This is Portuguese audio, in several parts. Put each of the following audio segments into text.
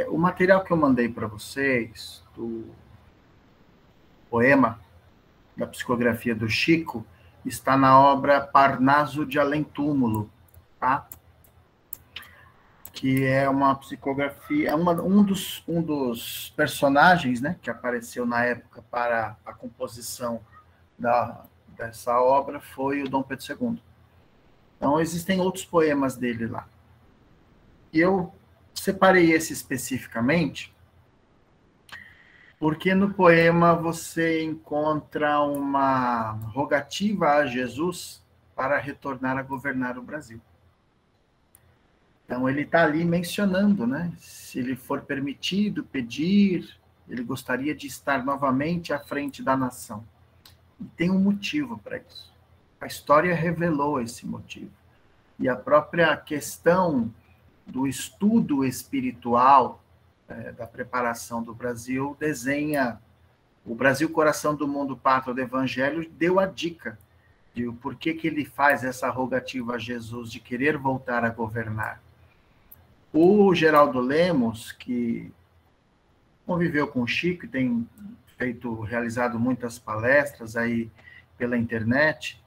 O material que eu mandei para vocês, do poema da psicografia do Chico, está na obra Parnaso de Além Túmulo, tá? Que é uma psicografia, um dos personagens, né, que apareceu na época para a composição dessa obra foi o Dom Pedro II. Então, existem outros poemas dele lá. E eu separei esse especificamente porque no poema você encontra uma rogativa a Jesus para retornar a governar o Brasil. Então, ele está ali mencionando, né? Se lhe for permitido pedir, ele gostaria de estar novamente à frente da nação. E tem um motivo para isso. A história revelou esse motivo. E a própria questão do estudo espiritual da preparação do Brasil desenha o Brasil, coração do mundo, pátria do Evangelho, deu a dica de o porquê que ele faz essa rogativa a Jesus de querer voltar a governar. O Geraldo Lemos, que conviveu com o Chico e tem realizado muitas palestras aí pela internet,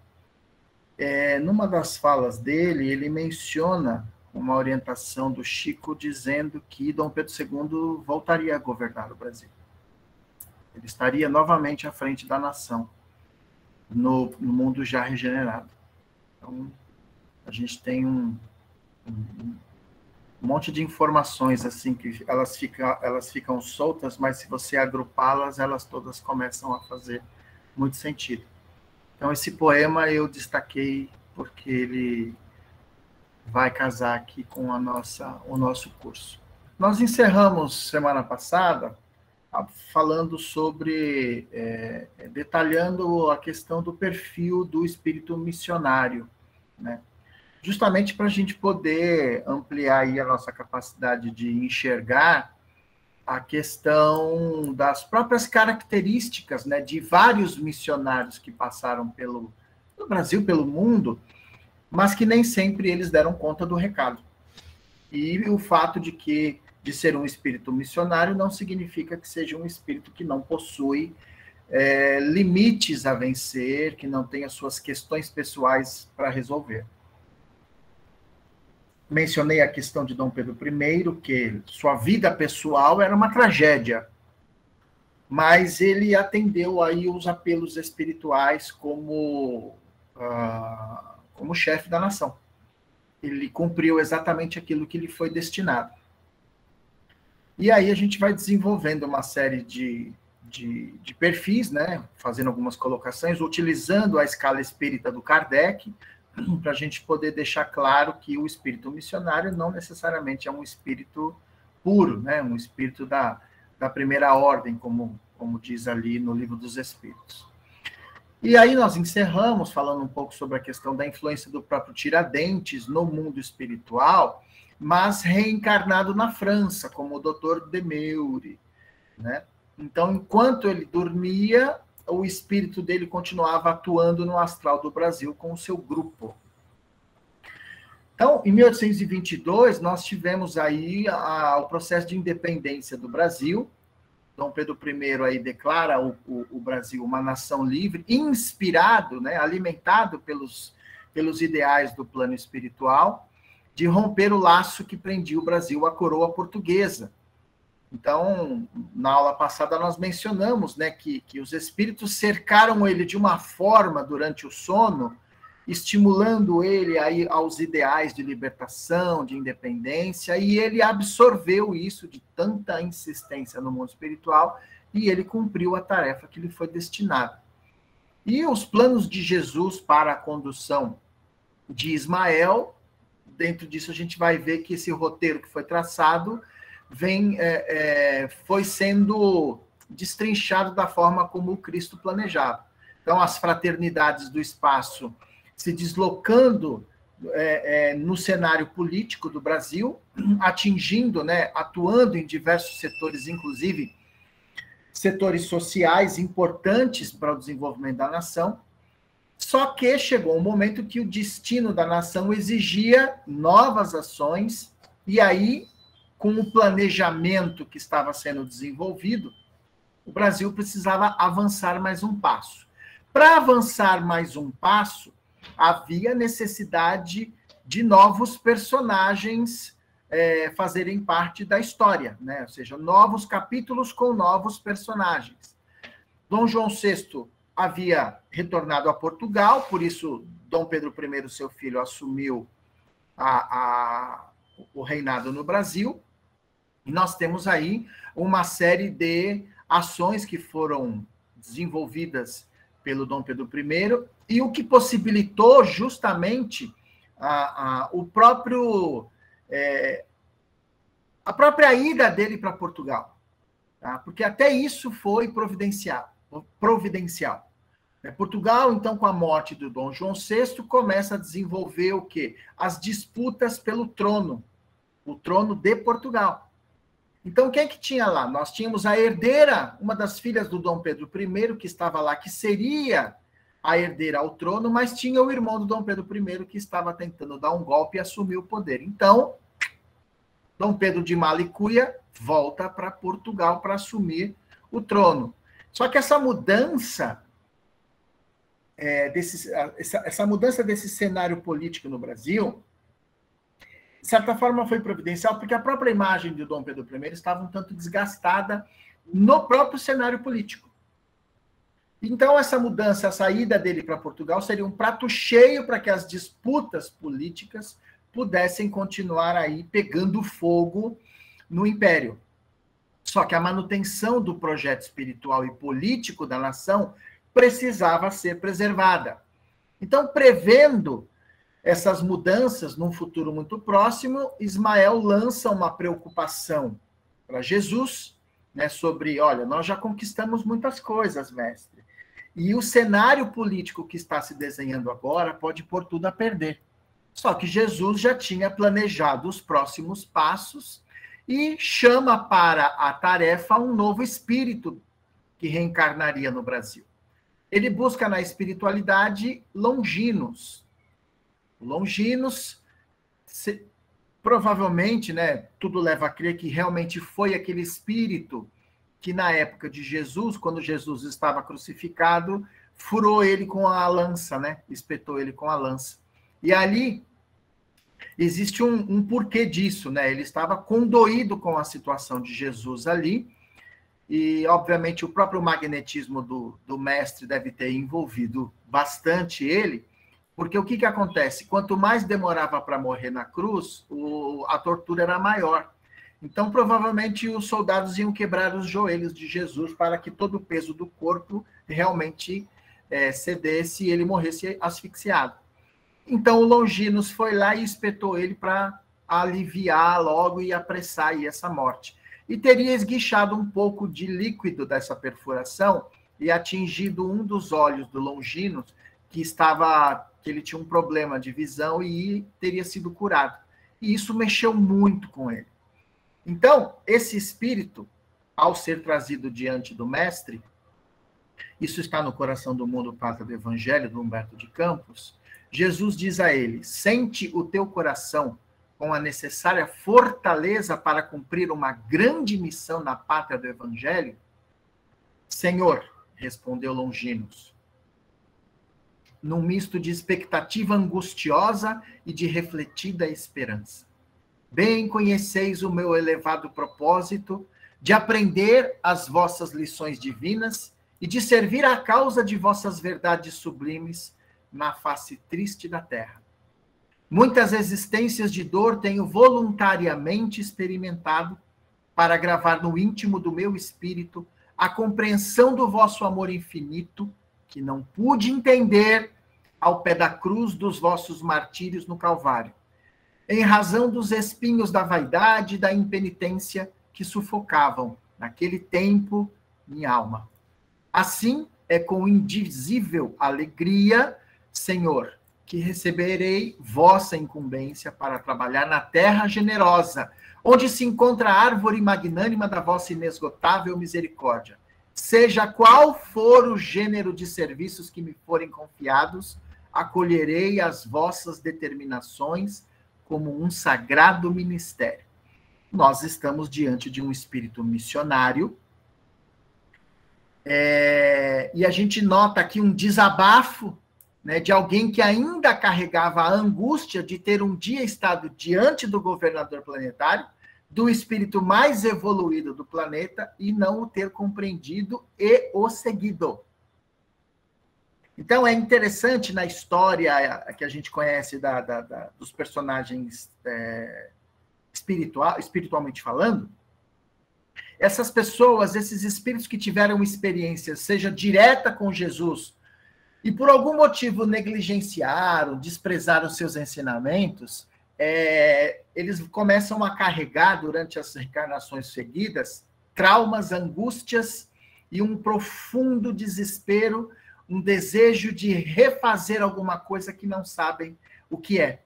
numa das falas dele, ele menciona uma orientação do Chico dizendo que Dom Pedro II voltaria a governar o Brasil. Ele estaria novamente à frente da nação, no mundo já regenerado. Então, a gente tem um monte de informações assim que elas ficam soltas, mas se você agrupá-las, elas todas começam a fazer muito sentido. Então, esse poema eu destaquei porque ele vai casar aqui com o nosso curso. Nós encerramos semana passada falando sobre, detalhando a questão do perfil do espírito missionário, né? Justamente para a gente poder ampliar aí a nossa capacidade de enxergar a questão das próprias características, né, de vários missionários que passaram pelo Brasil, pelo mundo, mas que nem sempre eles deram conta do recado. E o fato de ser um espírito missionário não significa que seja um espírito que não possui limites a vencer, que não tenha suas questões pessoais para resolver. Mencionei a questão de Dom Pedro I, que sua vida pessoal era uma tragédia, mas ele atendeu aí os apelos espirituais como chefe da nação. Ele cumpriu exatamente aquilo que lhe foi destinado. E aí a gente vai desenvolvendo uma série de perfis, né, fazendo algumas colocações, utilizando a escala espírita do Kardec, para a gente poder deixar claro que o espírito missionário não necessariamente é um espírito puro, né, um espírito da primeira ordem, como diz ali no Livro dos Espíritos. E aí nós encerramos falando um pouco sobre a questão da influência do próprio Tiradentes no mundo espiritual, mas reencarnado na França, como o Dr. Demeure, né? Então, enquanto ele dormia, o espírito dele continuava atuando no astral do Brasil com o seu grupo. Então, em 1822, nós tivemos aí o processo de independência do Brasil. Dom Pedro I aí declara o Brasil uma nação livre, inspirado, né, alimentado pelos ideais do plano espiritual, de romper o laço que prendia o Brasil à coroa portuguesa. Então, na aula passada nós mencionamos, né, que os espíritos cercaram ele de uma forma durante o sono, estimulando ele aí aos ideais de libertação, de independência, e ele absorveu isso de tanta insistência no mundo espiritual, e ele cumpriu a tarefa que lhe foi destinada. E os planos de Jesus para a condução de Ismael, dentro disso a gente vai ver que esse roteiro que foi traçado foi sendo destrinchado da forma como o Cristo planejava. Então, as fraternidades do espaço se deslocando no cenário político do Brasil, atingindo, né, atuando em diversos setores, inclusive setores sociais importantes para o desenvolvimento da nação. Só que chegou um momento que o destino da nação exigia novas ações, e aí com o planejamento que estava sendo desenvolvido, o Brasil precisava avançar mais um passo. Para avançar mais um passo, havia necessidade de novos personagens fazerem parte da história, né? Ou seja, novos capítulos com novos personagens. Dom João VI havia retornado a Portugal, por isso Dom Pedro I, seu filho, assumiu o reinado no Brasil, e nós temos aí uma série de ações que foram desenvolvidas pelo Dom Pedro I, e o que possibilitou justamente a própria ida dele para Portugal, tá? Porque até isso foi providencial. Portugal, então, com a morte do Dom João VI, começa a desenvolver o quê? As disputas pelo trono, o trono de Portugal. Então, quem que tinha lá? Nós tínhamos a herdeira, uma das filhas do Dom Pedro I, que estava lá, que seria a herdeira ao trono, mas tinha o irmão do Dom Pedro I, que estava tentando dar um golpe e assumir o poder. Então, Dom Pedro de Mala e Cuia volta para Portugal para assumir o trono. Só que essa mudança, essa mudança desse cenário político no Brasil, de certa forma foi providencial, porque a própria imagem de Dom Pedro I estava um tanto desgastada no próprio cenário político. Então, essa mudança, a saída dele para Portugal, seria um prato cheio para que as disputas políticas pudessem continuar aí pegando fogo no Império. Só que a manutenção do projeto espiritual e político da nação precisava ser preservada. Então, prevendo essas mudanças num futuro muito próximo, Ismael lança uma preocupação para Jesus, né, sobre, olha, nós já conquistamos muitas coisas, mestre, e o cenário político que está se desenhando agora pode pôr tudo a perder. Só que Jesus já tinha planejado os próximos passos e chama para a tarefa um novo espírito que reencarnaria no Brasil. Ele busca na espiritualidade Longinos. Longinos, provavelmente, né, tudo leva a crer que realmente foi aquele espírito que na época de Jesus, quando Jesus estava crucificado, furou ele com a lança, né? Espetou ele com a lança. E ali existe um porquê disso, né? Ele estava condoído com a situação de Jesus ali, e obviamente o próprio magnetismo do mestre deve ter envolvido bastante ele, porque o que acontece? Quanto mais demorava para morrer na cruz, a tortura era maior. Então, provavelmente, os soldados iam quebrar os joelhos de Jesus para que todo o peso do corpo realmente cedesse e ele morresse asfixiado. Então, o Longinos foi lá e espetou ele para aliviar logo e apressar aí essa morte. E teria esguichado um pouco de líquido dessa perfuração e atingido um dos olhos do Longinos, que ele tinha um problema de visão e teria sido curado. E isso mexeu muito com ele. Então, esse espírito, ao ser trazido diante do mestre, isso está no Coração do Mundo, Pátria do Evangelho, do Humberto de Campos, Jesus diz a ele, sente o teu coração com a necessária fortaleza para cumprir uma grande missão na Pátria do Evangelho? Senhor, respondeu Longinos, num misto de expectativa angustiosa e de refletida esperança. Bem conheceis o meu elevado propósito de aprender as vossas lições divinas e de servir à causa de vossas verdades sublimes na face triste da terra. Muitas existências de dor tenho voluntariamente experimentado para gravar no íntimo do meu espírito a compreensão do vosso amor infinito, que não pude entender ao pé da cruz dos vossos martírios no Calvário, em razão dos espinhos da vaidade e da impenitência que sufocavam, naquele tempo, minha alma. Assim é com indizível alegria, Senhor, que receberei vossa incumbência para trabalhar na terra generosa, onde se encontra a árvore magnânima da vossa inesgotável misericórdia. Seja qual for o gênero de serviços que me forem confiados, acolherei as vossas determinações como um sagrado ministério. nós estamos diante de um espírito missionário, e a gente nota aqui um desabafo, né, de alguém que ainda carregava a angústia de ter um dia estado diante do governador planetário, do espírito mais evoluído do planeta, e não o ter compreendido e o seguido. Então, é interessante na história que a gente conhece dos personagens espiritualmente falando, essas pessoas, esses espíritos que tiveram experiência, seja direta com Jesus, e por algum motivo negligenciaram, desprezaram seus ensinamentos, eles começam a carregar, durante as reencarnações seguidas, traumas, angústias e um profundo desespero, um desejo de refazer alguma coisa que não sabem o que é.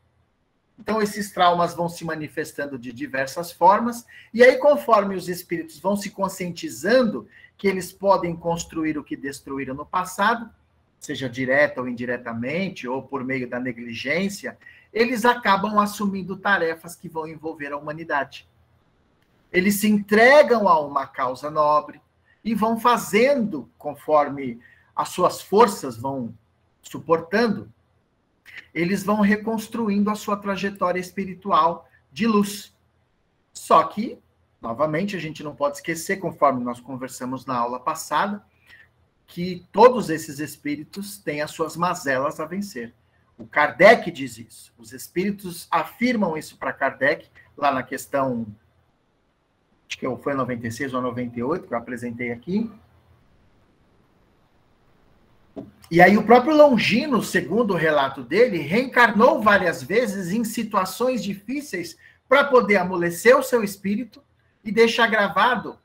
Então, esses traumas vão se manifestando de diversas formas, e aí, conforme os espíritos vão se conscientizando que eles podem construir o que destruíram no passado, seja direta ou indiretamente, ou por meio da negligência, eles acabam assumindo tarefas que vão envolver a humanidade. Eles se entregam a uma causa nobre e vão fazendo, conforme as suas forças vão suportando, eles vão reconstruindo a sua trajetória espiritual de luz. Só que, novamente, a gente não pode esquecer, conforme nós conversamos na aula passada, que todos esses espíritos têm as suas mazelas a vencer. O Kardec diz isso. Os espíritos afirmam isso para Kardec, lá na questão, acho que foi 96 ou 98, que eu apresentei aqui. E aí o próprio Longino, segundo o relato dele, reencarnou várias vezes em situações difíceis para poder amolecer o seu espírito e deixar gravado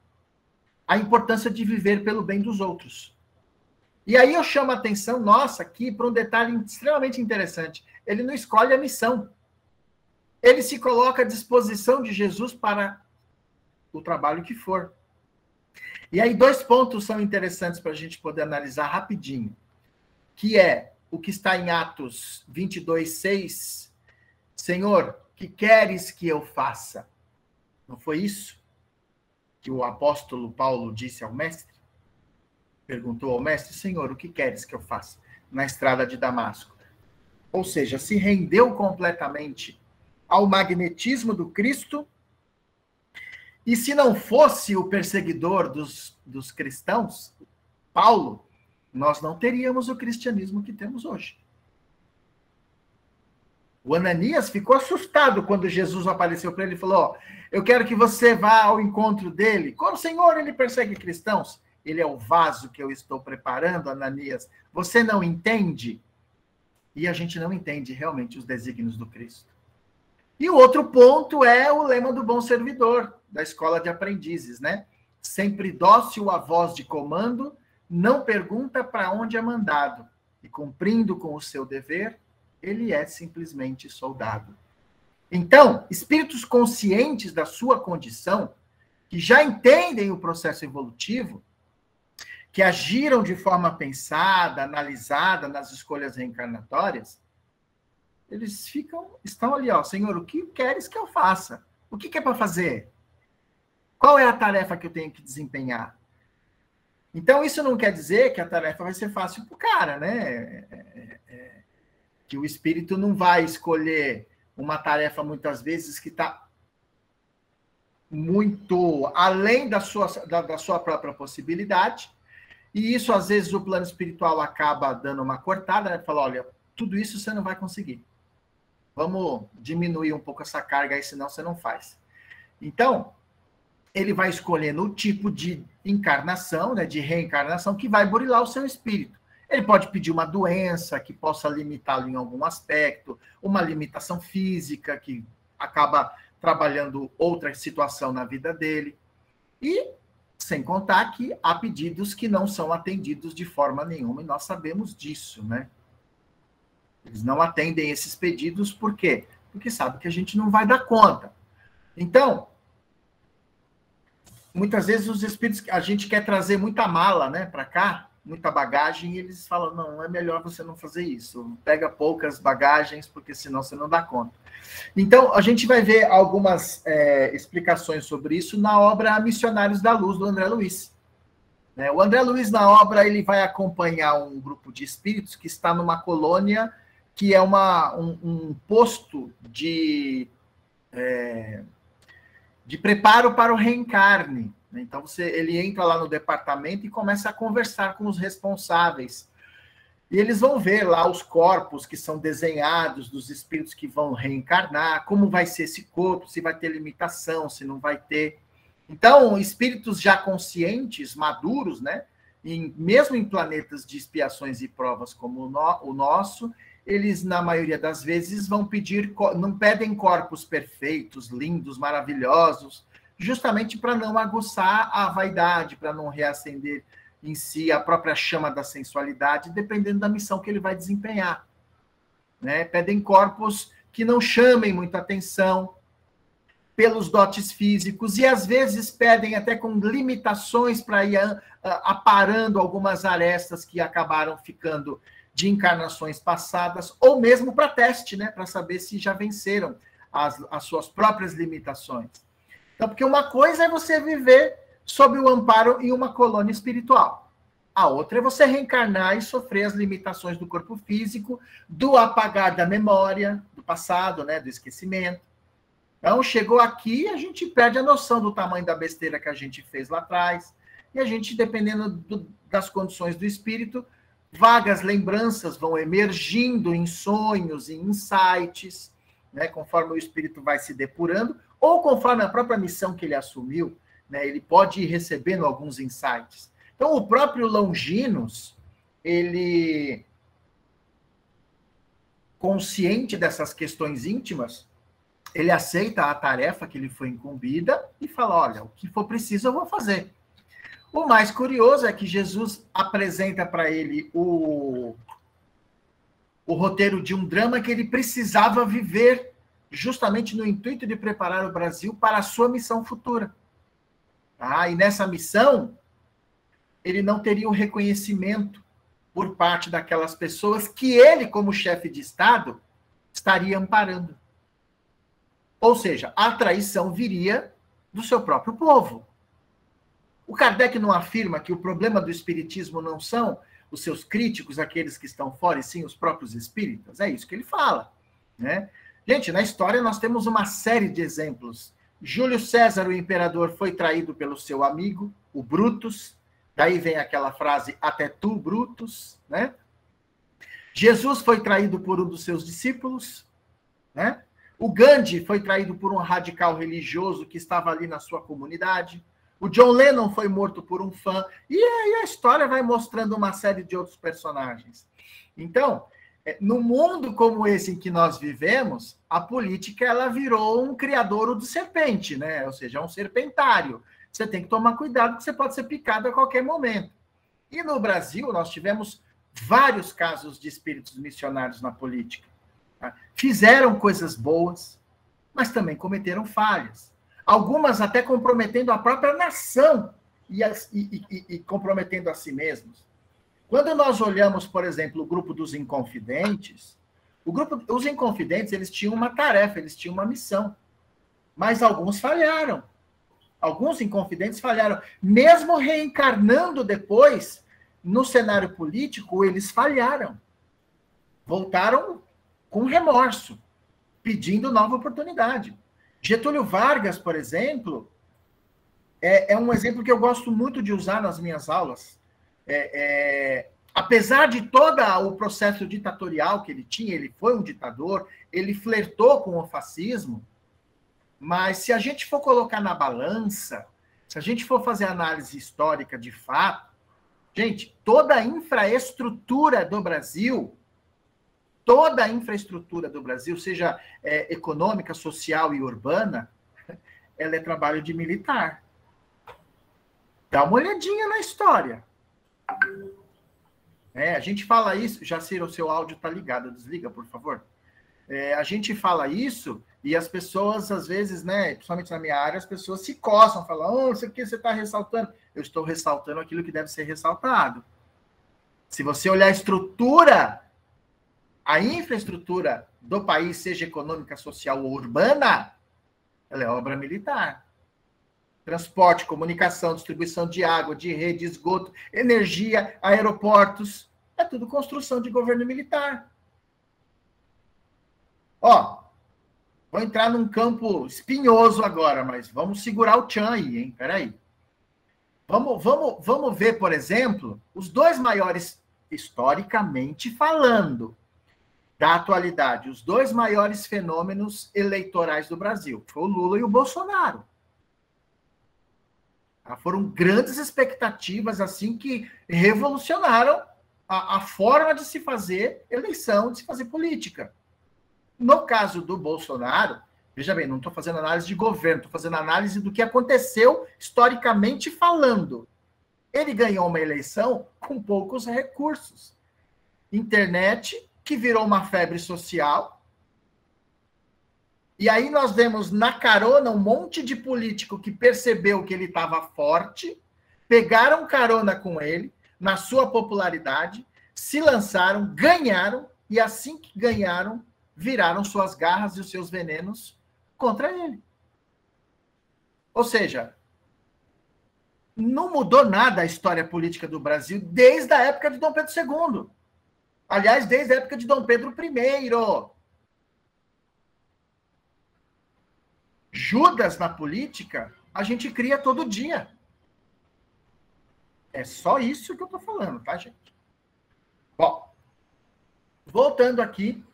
a importância de viver pelo bem dos outros. E aí eu chamo a atenção nossa aqui para um detalhe extremamente interessante. Ele não escolhe a missão. Ele se coloca à disposição de Jesus para o trabalho que for. E aí 2 pontos são interessantes para a gente poder analisar rapidinho, que é o que está em Atos 22:6. Senhor, que queres que eu faça? Não foi isso que o apóstolo Paulo disse ao mestre? Perguntou ao mestre: Senhor, o que queres que eu faça? Na estrada de Damasco. Ou seja, se rendeu completamente ao magnetismo do Cristo. E se não fosse o perseguidor dos cristãos, Paulo, nós não teríamos o cristianismo que temos hoje. O Ananias ficou assustado quando Jesus apareceu para ele e falou: eu quero que você vá ao encontro dele. Como, Senhor, ele persegue cristãos? Ele é o vaso que eu estou preparando, Ananias. Você não entende? E a gente não entende realmente os desígnios do Cristo. E o outro ponto é o lema do bom servidor, da escola de aprendizes, né? Sempre dócil à voz de comando, não pergunta para onde é mandado. E cumprindo com o seu dever, ele é simplesmente soldado. Então, espíritos conscientes da sua condição, que já entendem o processo evolutivo, que agiram de forma pensada, analisada nas escolhas reencarnatórias, eles estão ali, ó, Senhor, o que queres que eu faça? O que é para fazer? Qual é a tarefa que eu tenho que desempenhar? Então, isso não quer dizer que a tarefa vai ser fácil para o cara, né? Que o espírito não vai escolher uma tarefa, muitas vezes, que está muito além da sua própria possibilidade. E isso, às vezes, o plano espiritual acaba dando uma cortada, né? Fala, olha, tudo isso você não vai conseguir. Vamos diminuir um pouco essa carga aí, senão você não faz. Então, ele vai escolhendo o tipo de encarnação, né, de reencarnação, que vai burilar o seu espírito. Ele pode pedir uma doença que possa limitá-lo em algum aspecto, uma limitação física que acaba trabalhando outra situação na vida dele. E, sem contar que há pedidos que não são atendidos de forma nenhuma, e nós sabemos disso, né? Eles não atendem esses pedidos, por quê? Porque sabem que a gente não vai dar conta. Então, muitas vezes os espíritos, a gente quer trazer muita mala, né, para cá, muita bagagem, e eles falam, não, é melhor você não fazer isso. Pega poucas bagagens, porque senão você não dá conta. Então, a gente vai ver algumas explicações sobre isso na obra Missionários da Luz, do André Luiz. O André Luiz, na obra, ele vai acompanhar um grupo de espíritos que está numa colônia que é um posto de preparo para o reencarne. Então, ele entra lá no departamento e começa a conversar com os responsáveis. E eles vão ver lá os corpos que são desenhados dos espíritos que vão reencarnar, como vai ser esse corpo, se vai ter limitação, se não vai ter. Então, espíritos já conscientes, maduros, né? Mesmo em planetas de expiações e provas como o nosso, eles, na maioria das vezes, não pedem corpos perfeitos, lindos, maravilhosos, justamente para não aguçar a vaidade, para não reacender em si a própria chama da sensualidade, dependendo da missão que ele vai desempenhar. Né? Pedem corpos que não chamem muita atenção pelos dotes físicos, e às vezes pedem até com limitações para ir aparando algumas arestas que acabaram ficando de encarnações passadas, ou mesmo para teste, né? Para saber se já venceram as suas próprias limitações. Então, porque uma coisa é você viver sob o amparo em uma colônia espiritual. A outra é você reencarnar e sofrer as limitações do corpo físico, do apagar da memória, do passado, né, do esquecimento. Então, chegou aqui, a gente perde a noção do tamanho da besteira que a gente fez lá atrás. E a gente, dependendo das condições do espírito, vagas lembranças vão emergindo em sonhos, em insights, né, conforme o espírito vai se depurando, ou conforme a própria missão que ele assumiu, né, ele pode ir recebendo alguns insights. Então, o próprio Longinos, ele, consciente dessas questões íntimas, ele aceita a tarefa que lhe foi incumbida e fala, olha, o que for preciso eu vou fazer. O mais curioso é que Jesus apresenta para ele o roteiro de um drama que ele precisava viver justamente no intuito de preparar o Brasil para a sua missão futura. E nessa missão, ele não teria o reconhecimento por parte daquelas pessoas que ele, como chefe de Estado, estaria amparando. Ou seja, a traição viria do seu próprio povo. O Kardec não afirma que o problema do espiritismo não são os seus críticos, aqueles que estão fora, e sim os próprios espíritas? É isso que ele fala. Né? Gente, na história nós temos uma série de exemplos. Júlio César, o imperador, foi traído pelo seu amigo, o Brutus. Daí vem aquela frase, até tu, Brutus. Né? Jesus foi traído por um dos seus discípulos. Né? O Gandhi foi traído por um radical religioso que estava ali na sua comunidade. O John Lennon foi morto por um fã. E aí a história vai mostrando uma série de outros personagens. Então, no mundo como esse em que nós vivemos, a política ela virou um criadouro de serpente, né? Ou seja, um serpentário. Você tem que tomar cuidado, porque você pode ser picado a qualquer momento. E no Brasil, nós tivemos vários casos de espíritos missionários na política. Tá? Fizeram coisas boas, mas também cometeram falhas. Algumas até comprometendo a própria nação e comprometendo a si mesmos. Quando nós olhamos, por exemplo, o grupo dos Inconfidentes, os Inconfidentes eles tinham uma tarefa, eles tinham uma missão, mas alguns falharam. Alguns Inconfidentes falharam. Mesmo reencarnando depois, no cenário político, eles falharam. Voltaram com remorso, pedindo nova oportunidade. Getúlio Vargas, por exemplo, é um exemplo que eu gosto muito de usar nas minhas aulas. Apesar de todo o processo ditatorial que ele tinha, ele foi um ditador, ele flertou com o fascismo, mas se a gente for colocar na balança, se a gente for fazer análise histórica de fato, gente, toda a infraestrutura do Brasil, seja econômica, social e urbana, ela é trabalho de militar. Dá uma olhadinha na história. A gente fala isso... Jacir, o seu áudio está ligado. Desliga, por favor. A gente fala isso e as pessoas, às vezes, né, principalmente na minha área, as pessoas se coçam, falam, isso aqui você está ressaltando. Eu estou ressaltando aquilo que deve ser ressaltado. Se você olhar a estrutura, a infraestrutura do país, seja econômica, social ou urbana, ela é obra militar. Transporte, comunicação, distribuição de água, de rede, esgoto, energia, aeroportos, é tudo construção de governo militar. Ó, vou entrar num campo espinhoso agora, mas vamos segurar o tchan aí, hein? Peraí. Vamos ver, por exemplo, os dois maiores, historicamente falando, da atualidade, os dois maiores fenômenos eleitorais do Brasil, foi o Lula e o Bolsonaro. Foram grandes expectativas, assim, que revolucionaram a forma de se fazer eleição, de se fazer política. No caso do Bolsonaro, veja bem, não estou fazendo análise de governo, estou fazendo análise do que aconteceu historicamente falando. Ele ganhou uma eleição com poucos recursos. Internet, que virou uma febre social. E aí nós vemos na carona um monte de político que percebeu que ele estava forte, pegaram carona com ele, na sua popularidade, se lançaram, ganharam, e assim que ganharam, viraram suas garras e os seus venenos contra ele. Ou seja, não mudou nada a história política do Brasil desde a época de Dom Pedro II. Aliás, desde a época de Dom Pedro I. Judas na política, a gente cria todo dia. É só isso que eu estou falando, tá, gente? Bom, voltando aqui.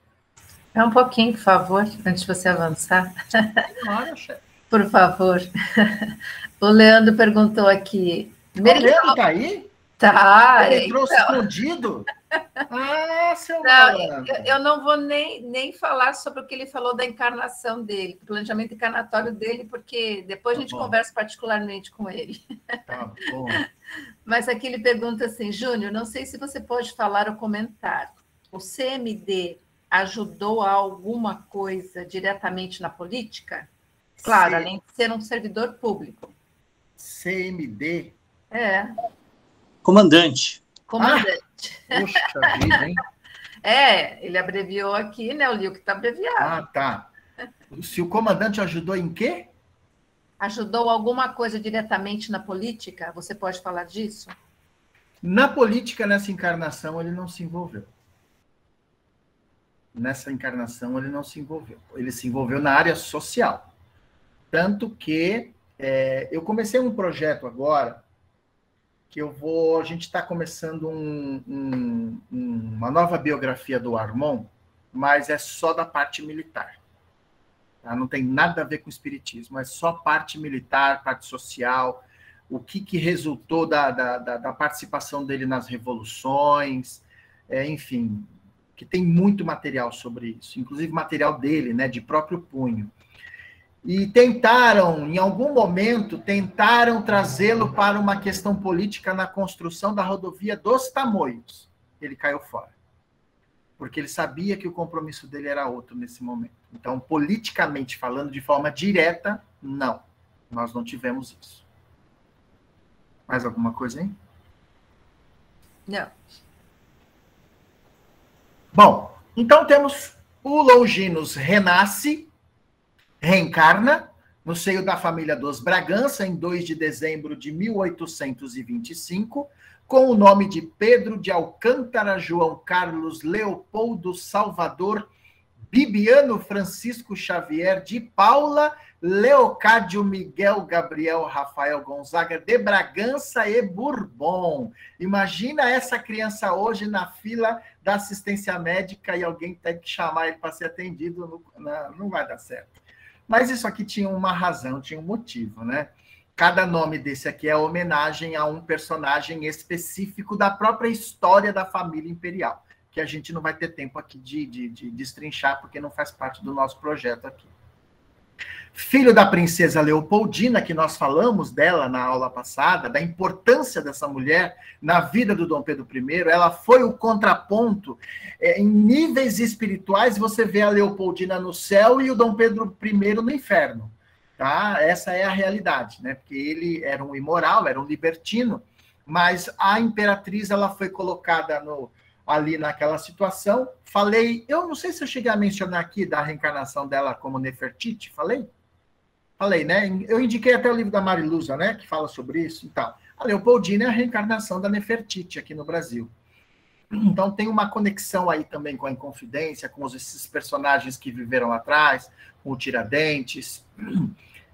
É um pouquinho, por favor, antes de você avançar. Senhora, chefe. Por favor. O Leandro perguntou aqui. O Leandro está aí? Tá. Ele entrou escondido? Seu malandro. Eu não vou nem falar sobre o que ele falou da encarnação dele, do planejamento encarnatório dele, porque depois a gente conversa particularmente com ele. Tá bom. Mas aqui ele pergunta assim, Júnior, não sei se você pode falar ou comentar. O CMD ajudou a alguma coisa diretamente na política? Claro, além de ser um servidor público. CMD? É. Comandante. Puxa vida, hein? Ele abreviou aqui, né? Eu li o que está abreviado. Tá. Se o comandante ajudou em quê? Ajudou alguma coisa diretamente na política? Você pode falar disso? Na política, nessa encarnação, ele não se envolveu. Nessa encarnação, ele não se envolveu. Ele se envolveu na área social. Tanto que eu comecei um projeto agora, que a gente está começando uma nova biografia do Armon, mas é só da parte militar. Tá? Não tem nada a ver com o espiritismo, é só parte militar, parte social, o que resultou da participação dele nas revoluções, enfim, que tem muito material sobre isso, inclusive material dele, né, de próprio punho. E em algum momento, trazê-lo para uma questão política na construção da rodovia dos Tamoios. Ele caiu fora. Porque ele sabia que o compromisso dele era outro nesse momento. Então, politicamente falando, de forma direta, não. Nós não tivemos isso. Mais alguma coisa aí? Não. Bom, então temos o Longinos reencarna no seio da família dos Bragança em 2 de dezembro de 1825, com o nome de Pedro de Alcântara, João Carlos, Leopoldo, Salvador, Bibiano, Francisco Xavier, de Paula, Leocádio, Miguel, Gabriel, Rafael Gonzaga, de Bragança e Bourbon. Imagina essa criança hoje na fila da assistência médica e alguém tem que chamar ele para ser atendido, não vai dar certo. Mas isso aqui tinha uma razão, tinha um motivo, né? Cada nome desse aqui é homenagem a um personagem específico da própria história da família imperial, que a gente não vai ter tempo aqui de destrinchar, porque não faz parte do nosso projeto aqui. Filho da princesa Leopoldina, que nós falamos dela na aula passada, da importância dessa mulher na vida do Dom Pedro I, ela foi o contraponto. Em níveis espirituais, você vê a Leopoldina no céu e o Dom Pedro I no inferno. Tá? Essa é a realidade, né? Porque ele era um imoral, era um libertino, mas a imperatriz ela foi colocada ali naquela situação. Falei, eu não sei se eu cheguei a mencionar aqui da reencarnação dela como Nefertiti, falei? Falei, né? Eu indiquei até o livro da Mariluza, né? Que fala sobre isso e tal. A Leopoldina é a reencarnação da Nefertiti aqui no Brasil. Então tem uma conexão aí também com a Inconfidência, com esses personagens que viveram lá atrás, com o Tiradentes.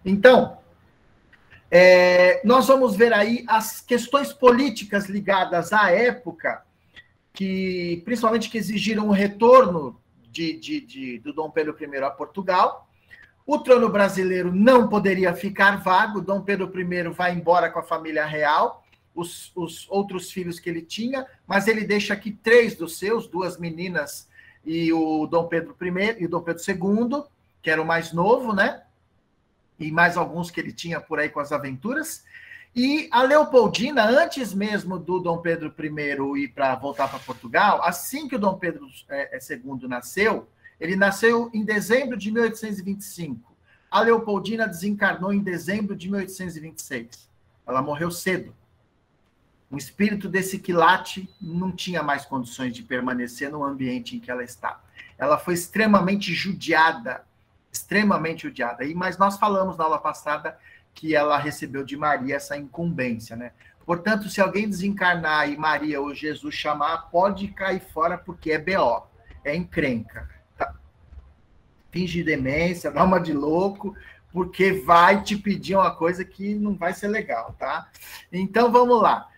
Então, nós vamos ver aí as questões políticas ligadas à época, que principalmente que exigiram o retorno do Dom Pedro I a Portugal. O trono brasileiro não poderia ficar vago, Dom Pedro I vai embora com a família real, os outros filhos que ele tinha, mas ele deixa aqui 3 dos seus, 2 meninas e o Dom Pedro I e o Dom Pedro II, que era o mais novo, né? E mais alguns que ele tinha por aí com as aventuras. E a Leopoldina, antes mesmo do Dom Pedro I ir para voltar para Portugal, assim que o Dom Pedro II nasceu, ele nasceu em dezembro de 1825. A Leopoldina desencarnou em dezembro de 1826. Ela morreu cedo. O espírito desse quilate não tinha mais condições de permanecer no ambiente em que ela estava. Ela foi extremamente judiada, mas nós falamos na aula passada que ela recebeu de Maria essa incumbência, né? Portanto, se alguém desencarnar e Maria ou Jesus chamar, pode cair fora porque é BO, é encrenca. Tá? Finge demência, dá uma de louco, porque vai te pedir uma coisa que não vai ser legal, tá? Então, vamos lá.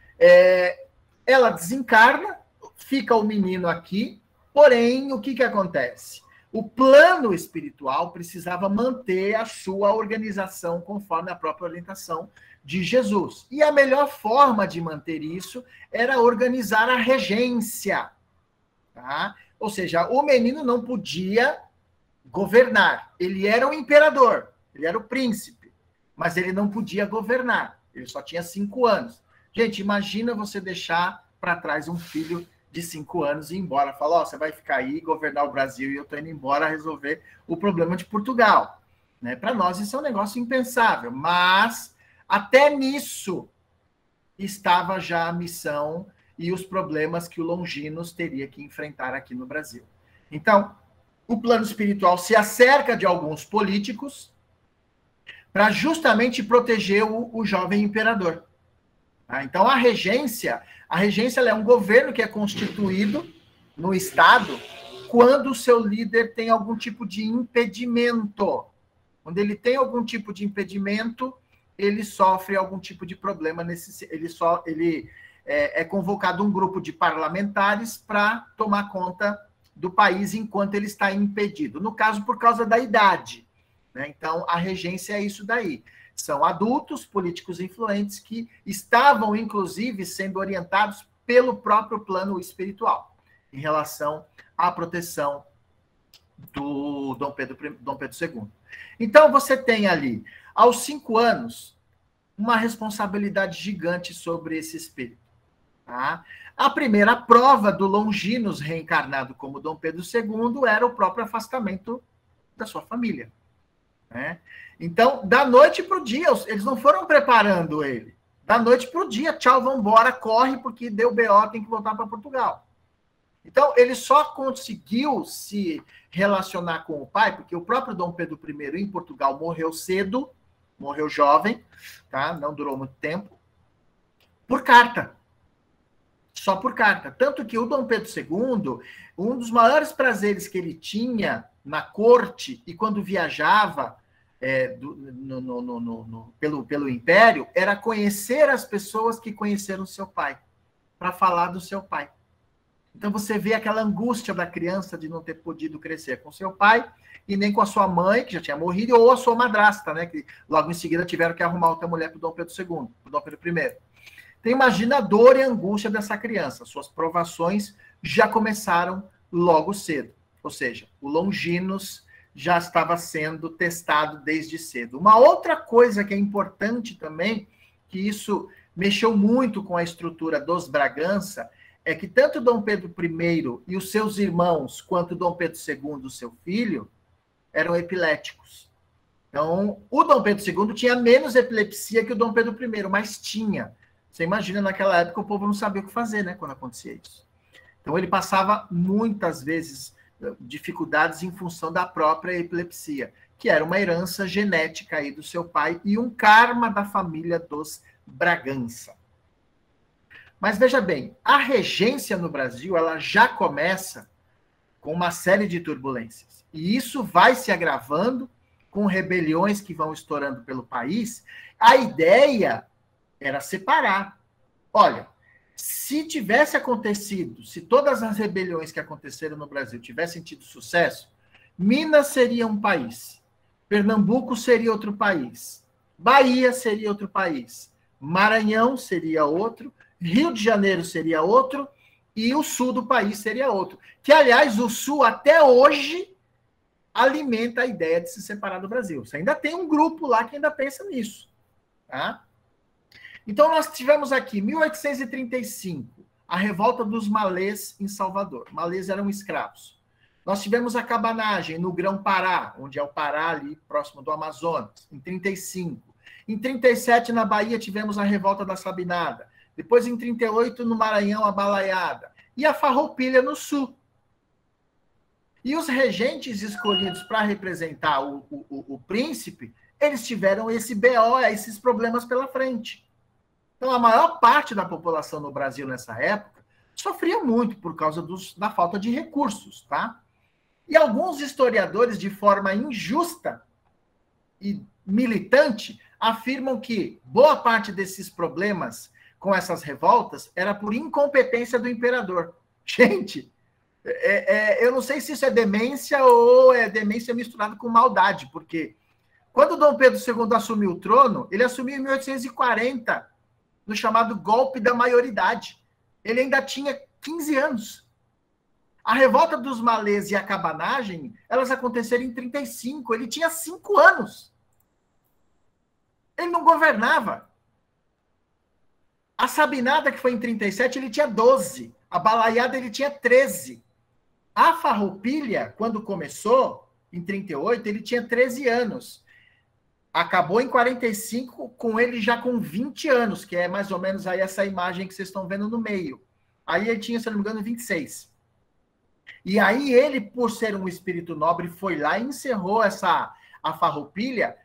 Ela desencarna, fica o menino aqui, porém, o que acontece? O plano espiritual precisava manter a sua organização conforme a própria orientação de Jesus. E a melhor forma de manter isso era organizar a regência. Tá? Ou seja, o menino não podia governar. Ele era o imperador, ele era o príncipe, mas ele não podia governar. Ele só tinha 5 anos. Gente, imagina você deixar para trás um filho de 5 anos e ir embora. Fala, você vai ficar aí, governar o Brasil e eu estou indo embora resolver o problema de Portugal. Né? Para nós isso é um negócio impensável, mas até nisso estava já a missão e os problemas que o Longinos teria que enfrentar aqui no Brasil. Então, o plano espiritual se acerca de alguns políticos para justamente proteger o jovem imperador. Então, a regência ela é um governo que é constituído no Estado quando o seu líder tem algum tipo de impedimento. Quando ele tem algum tipo de impedimento, ele sofre algum tipo de problema. É convocado um grupo de parlamentares para tomar conta do país enquanto ele está impedido. No caso, por causa da idade. Né? Então, a regência é isso daí. São adultos, políticos influentes, que estavam, inclusive, sendo orientados pelo próprio plano espiritual, em relação à proteção do Dom Pedro II. Então, você tem ali, aos 5 anos, uma responsabilidade gigante sobre esse espírito. Tá? A primeira prova do Longinos reencarnado como Dom Pedro II era o próprio afastamento da sua família. Né? Então, da noite para o dia, eles não foram preparando ele. Da noite para o dia, tchau, vamos embora, corre, porque deu BO, tem que voltar para Portugal. Então, ele só conseguiu se relacionar com o pai, porque o próprio Dom Pedro I em Portugal morreu cedo, morreu jovem, tá? Não durou muito tempo, por carta. Só por carta. Tanto que o Dom Pedro II, um dos maiores prazeres que ele tinha na corte e quando viajava pelo Império, era conhecer as pessoas que conheceram seu pai, para falar do seu pai. Então você vê aquela angústia da criança de não ter podido crescer com seu pai e nem com a sua mãe, que já tinha morrido, ou a sua madrasta, né, que logo em seguida tiveram que arrumar outra mulher para o Dom Pedro II, para o Dom Pedro I. Então imagina a dor e a angústia dessa criança. Suas provações já começaram logo cedo. Ou seja, o Longinos já estava sendo testado desde cedo. Uma outra coisa que é importante também, que isso mexeu muito com a estrutura dos Bragança, é que tanto Dom Pedro I e os seus irmãos, quanto Dom Pedro II, seu filho, eram epiléticos. Então, o Dom Pedro II tinha menos epilepsia que o Dom Pedro I, mas tinha. Você imagina, naquela época o povo não sabia o que fazer, né, quando acontecia isso. Então ele passava muitas vezes dificuldades em função da própria epilepsia, que era uma herança genética aí do seu pai e um karma da família dos Bragança. Mas veja bem, a regência no Brasil, ela já começa com uma série de turbulências. E isso vai se agravando com rebeliões que vão estourando pelo país. A ideia era separar. Olha, se tivesse acontecido, se todas as rebeliões que aconteceram no Brasil tivessem tido sucesso, Minas seria um país, Pernambuco seria outro país, Bahia seria outro país, Maranhão seria outro, Rio de Janeiro seria outro, e o sul do país seria outro. Que, aliás, o sul até hoje alimenta a ideia de se separar do Brasil. Você ainda tem um grupo lá que ainda pensa nisso. Tá? Então, nós tivemos aqui, 1835, a revolta dos malês em Salvador. Malês eram escravos. Nós tivemos a cabanagem no Grão-Pará, onde é o Pará, ali próximo do Amazonas, em 35. Em 37, na Bahia, tivemos a revolta da Sabinada. Depois, em 38, no Maranhão, a Balaiada. E a Farroupilha no sul. E os regentes escolhidos para representar o príncipe, eles tiveram esse BO, esses problemas pela frente. Então, a maior parte da população no Brasil nessa época sofria muito por causa da falta de recursos, tá? E alguns historiadores, de forma injusta e militante, afirmam que boa parte desses problemas com essas revoltas era por incompetência do imperador. Gente, eu não sei se isso é demência ou é demência misturada com maldade, porque quando Dom Pedro II assumiu o trono, ele assumiu em 1840, no chamado golpe da maioridade. Ele ainda tinha 15 anos. A revolta dos malês e a cabanagem, elas aconteceram em 35. Ele tinha 5 anos. Ele não governava. A Sabinada, que foi em 37, ele tinha 12. A Balaiada, ele tinha 13. A Farroupilha, quando começou, em 38, ele tinha 13 anos. Acabou em 45, com ele já com 20 anos, que é mais ou menos aí essa imagem que vocês estão vendo no meio. Aí ele tinha, se não me engano, 26. E aí ele, por ser um espírito nobre, foi lá e encerrou a Farroupilha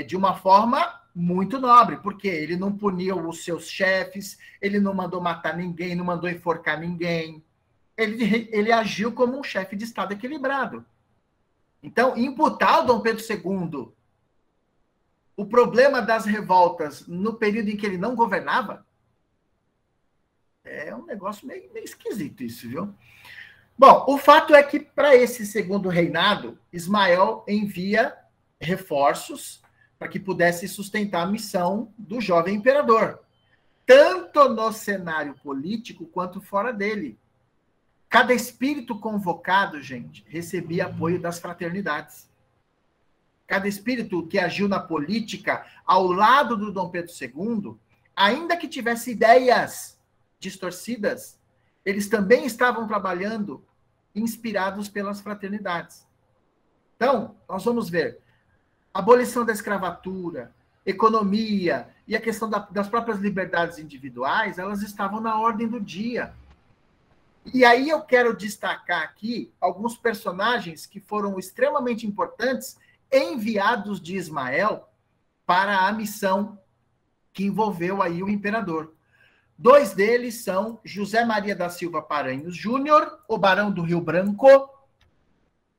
de uma forma muito nobre, porque ele não puniu os seus chefes, ele não mandou matar ninguém, não mandou enforcar ninguém. Ele agiu como um chefe de Estado equilibrado. Então, imputar ao Dom Pedro II o problema das revoltas no período em que ele não governava é um negócio meio esquisito isso, viu? Bom, o fato é que para esse segundo reinado, Ismael envia reforços para que pudesse sustentar a missão do jovem imperador, tanto no cenário político quanto fora dele. Cada espírito convocado, gente, recebia apoio das fraternidades. Cada espírito que agiu na política ao lado do Dom Pedro II, ainda que tivesse ideias distorcidas, eles também estavam trabalhando inspirados pelas fraternidades. Então, nós vamos ver abolição da escravatura, economia e a questão das próprias liberdades individuais, elas estavam na ordem do dia. E aí eu quero destacar aqui alguns personagens que foram extremamente importantes, enviados de Ismael para a missão que envolveu aí o imperador. 2 deles são José Maria da Silva Paranhos Júnior, o Barão do Rio Branco,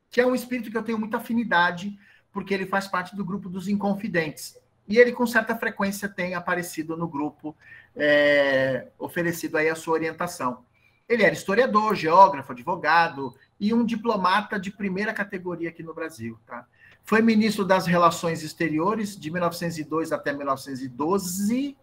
que é um espírito que eu tenho muita afinidade, porque ele faz parte do grupo dos Inconfidentes. E ele, com certa frequência, tem aparecido no grupo, oferecido aí a sua orientação. Ele era historiador, geógrafo, advogado e um diplomata de primeira categoria aqui no Brasil, tá? Foi ministro das Relações Exteriores de 1902 até 1912.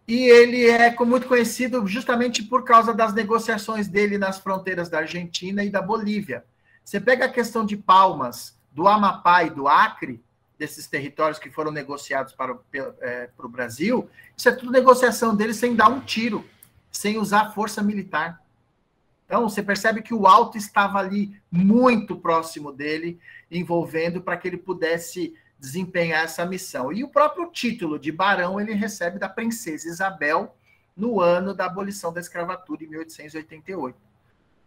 E ele é muito conhecido justamente por causa das negociações dele nas fronteiras da Argentina e da Bolívia. Você pega a questão de Palmas, do Amapá e do Acre, desses territórios que foram negociados para o Brasil, isso é tudo negociação dele sem dar um tiro, sem usar força militar. Então, você percebe que o alto estava ali muito próximo dele, envolvendo para que ele pudesse desempenhar essa missão. E o próprio título de barão ele recebe da princesa Isabel no ano da abolição da escravatura, em 1888.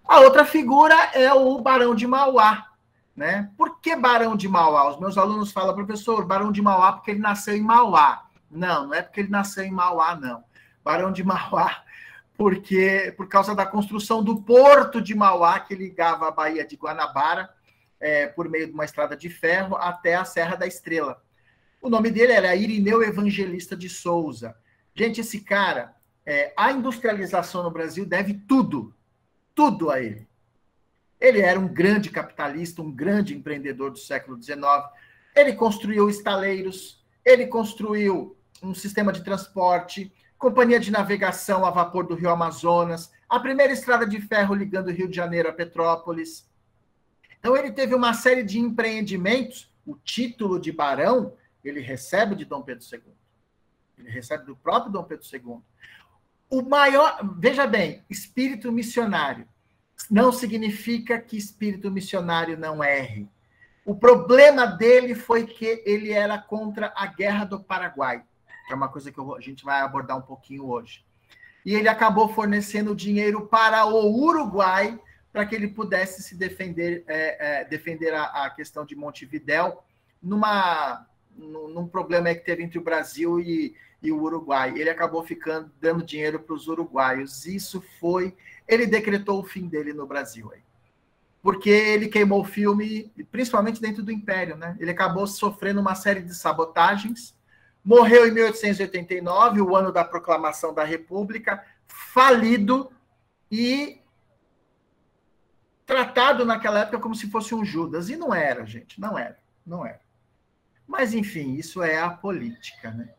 A outra figura é o Barão de Mauá, né? Por que Barão de Mauá? Os meus alunos falam, professor, Barão de Mauá porque ele nasceu em Mauá. Não, não é porque ele nasceu em Mauá, não. Barão de Mauá por causa da construção do porto de Mauá, que ligava a Baía de Guanabara, por meio de uma estrada de ferro, até a Serra da Estrela. O nome dele era Irineu Evangelista de Souza. Gente, esse cara, a industrialização no Brasil deve tudo a ele. Ele era um grande capitalista, um grande empreendedor do século XIX. Ele construiu estaleiros, ele construiu um sistema de transporte, companhia de navegação a vapor do Rio Amazonas, a primeira estrada de ferro ligando o Rio de Janeiro a Petrópolis. Então, ele teve uma série de empreendimentos. O título de barão, ele recebe de Dom Pedro II. Ele recebe do próprio Dom Pedro II. O maior, veja bem, espírito missionário não significa que espírito missionário não erre. O problema dele foi que ele era contra a Guerra do Paraguai, que é uma coisa que a gente vai abordar um pouquinho hoje. E ele acabou fornecendo dinheiro para o Uruguai para que ele pudesse se defender, defender a questão de Montevidéu num problema que teve entre o Brasil e o Uruguai. Ele acabou dando dinheiro para os uruguaios. Ele decretou o fim dele no Brasil. Porque ele queimou o filme, principalmente dentro do Império, né? Ele acabou sofrendo uma série de sabotagens, morreu em 1889, o ano da proclamação da República, falido e tratado naquela época como se fosse um Judas. E não era, gente, não era. Mas, enfim, isso é a política, né?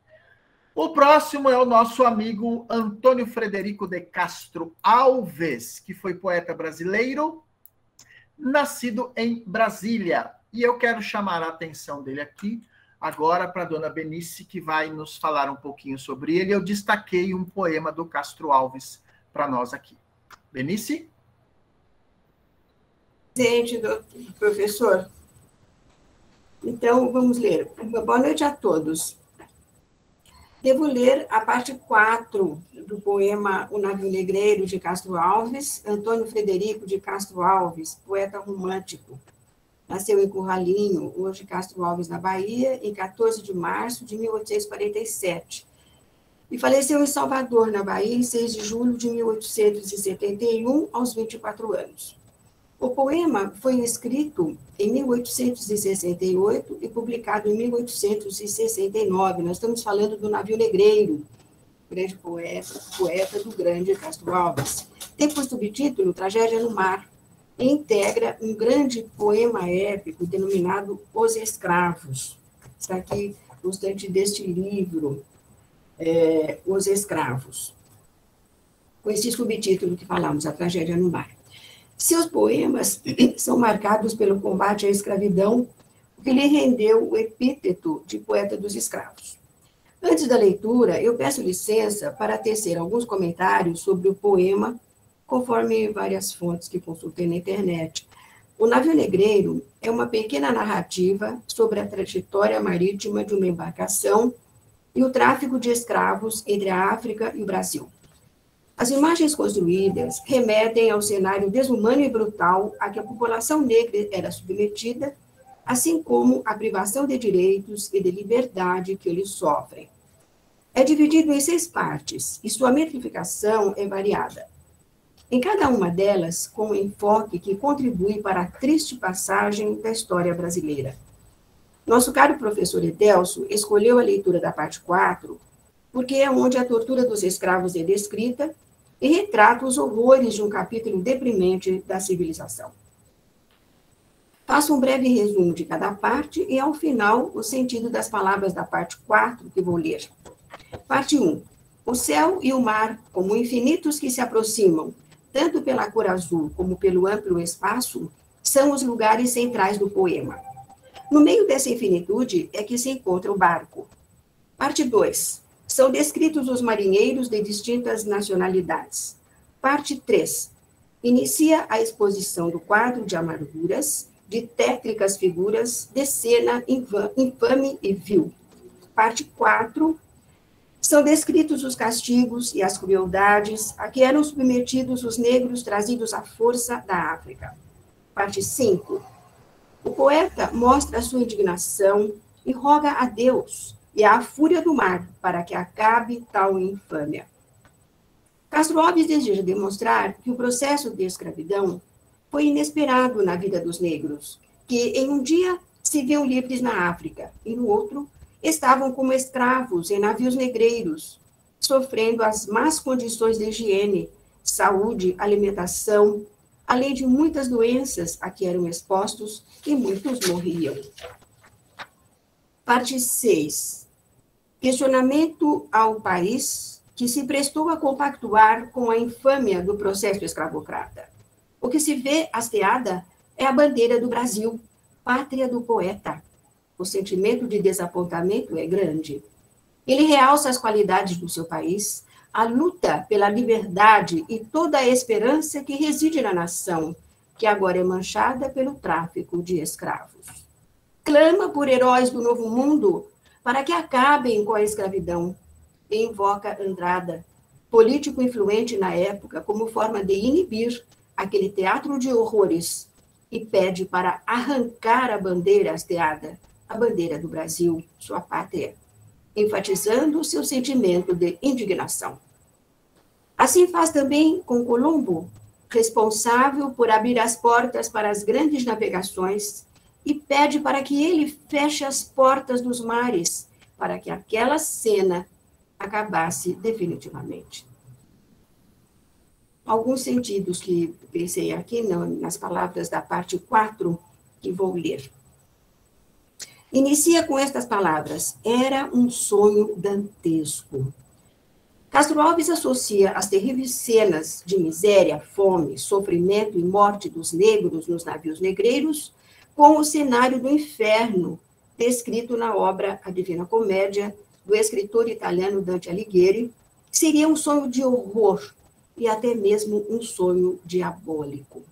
O próximo é o nosso amigo Antônio Frederico de Castro Alves, que foi poeta brasileiro, nascido em Brasília. E eu quero chamar a atenção dele aqui, agora para a dona Benice, que vai nos falar um pouquinho sobre ele. Eu destaquei um poema do Castro Alves para nós aqui. Benice? Presente, professor. Então, vamos ler. Boa noite a todos. Devo ler a parte 4 do poema O Navio Negreiro, de Castro Alves. Antônio Frederico de Castro Alves, poeta romântico. Nasceu em Curralinho, hoje Castro Alves, na Bahia, em 14 de março de 1847. E faleceu em Salvador, na Bahia, em 6 de julho de 1871, aos 24 anos. O poema foi escrito em 1868 e publicado em 1869. Nós estamos falando do Navio Negreiro, grande poeta do grande Castro Alves. Tem por subtítulo Tragédia no Mar, e integra um grande poema épico denominado Os Escravos. Está aqui no estante deste livro, Os Escravos, com esse subtítulo que falamos, A Tragédia no Mar. Seus poemas são marcados pelo combate à escravidão, o que lhe rendeu o epíteto de poeta dos escravos. Antes da leitura, eu peço licença para tecer alguns comentários sobre o poema, conforme várias fontes que consultei na internet. O Navio Negreiro é uma pequena narrativa sobre a trajetória marítima de uma embarcação e o tráfico de escravos entre a África e o Brasil. As imagens construídas remetem ao cenário desumano e brutal a que a população negra era submetida, assim como a privação de direitos e de liberdade que eles sofrem. É dividido em 6 partes, e sua metrificação é variada. Em cada uma delas, com um enfoque que contribui para a triste passagem da história brasileira. Nosso caro professor Edelso escolheu a leitura da parte 4, porque é onde a tortura dos escravos é descrita e retrata os horrores de um capítulo deprimente da civilização. Faço um breve resumo de cada parte e, ao final, o sentido das palavras da parte 4 que vou ler. Parte 1. O céu e o mar, como infinitos que se aproximam, tanto pela cor azul como pelo amplo espaço, são os lugares centrais do poema. No meio dessa infinitude é que se encontra o barco. Parte 2. São descritos os marinheiros de distintas nacionalidades. Parte 3. Inicia a exposição do quadro de amarguras de tétricas figuras de cena infame e vil. Parte 4, são descritos os castigos e as crueldades a que eram submetidos os negros trazidos à força da África. Parte 5, o poeta mostra a sua indignação e roga a Deus e à fúria do mar para que acabe tal infâmia. Castro Alves deseja demonstrar que o processo de escravidão foi inesperado na vida dos negros, que em um dia se viam livres na África e no outro estavam como escravos em navios negreiros, sofrendo as más condições de higiene, saúde, alimentação, além de muitas doenças a que eram expostos e muitos morriam. Parte 6. Questionamento ao país que se prestou a compactuar com a infâmia do processo escravocrata. O que se vê hasteada é a bandeira do Brasil, pátria do poeta. O sentimento de desapontamento é grande. Ele realça as qualidades do seu país, a luta pela liberdade e toda a esperança que reside na nação, que agora é manchada pelo tráfico de escravos. Clama por heróis do novo mundo para que acabem com a escravidão, e invoca Andrada, político influente na época, como forma de inibir aquele teatro de horrores, e pede para arrancar a bandeira hasteada, a bandeira do Brasil, sua pátria, enfatizando o seu sentimento de indignação. Assim faz também com Colombo, responsável por abrir as portas para as grandes navegações, e pede para que ele feche as portas dos mares, para que aquela cena acabasse definitivamente. Alguns sentidos que pensei aqui nas palavras da parte 4, que vou ler. Inicia com estas palavras: era um sonho dantesco. Castro Alves associa as terríveis cenas de miséria, fome, sofrimento e morte dos negros nos navios negreiros com o cenário do inferno descrito na obra A Divina Comédia, do escritor italiano Dante Alighieri, seria um sonho de horror e até mesmo um sonho diabólico.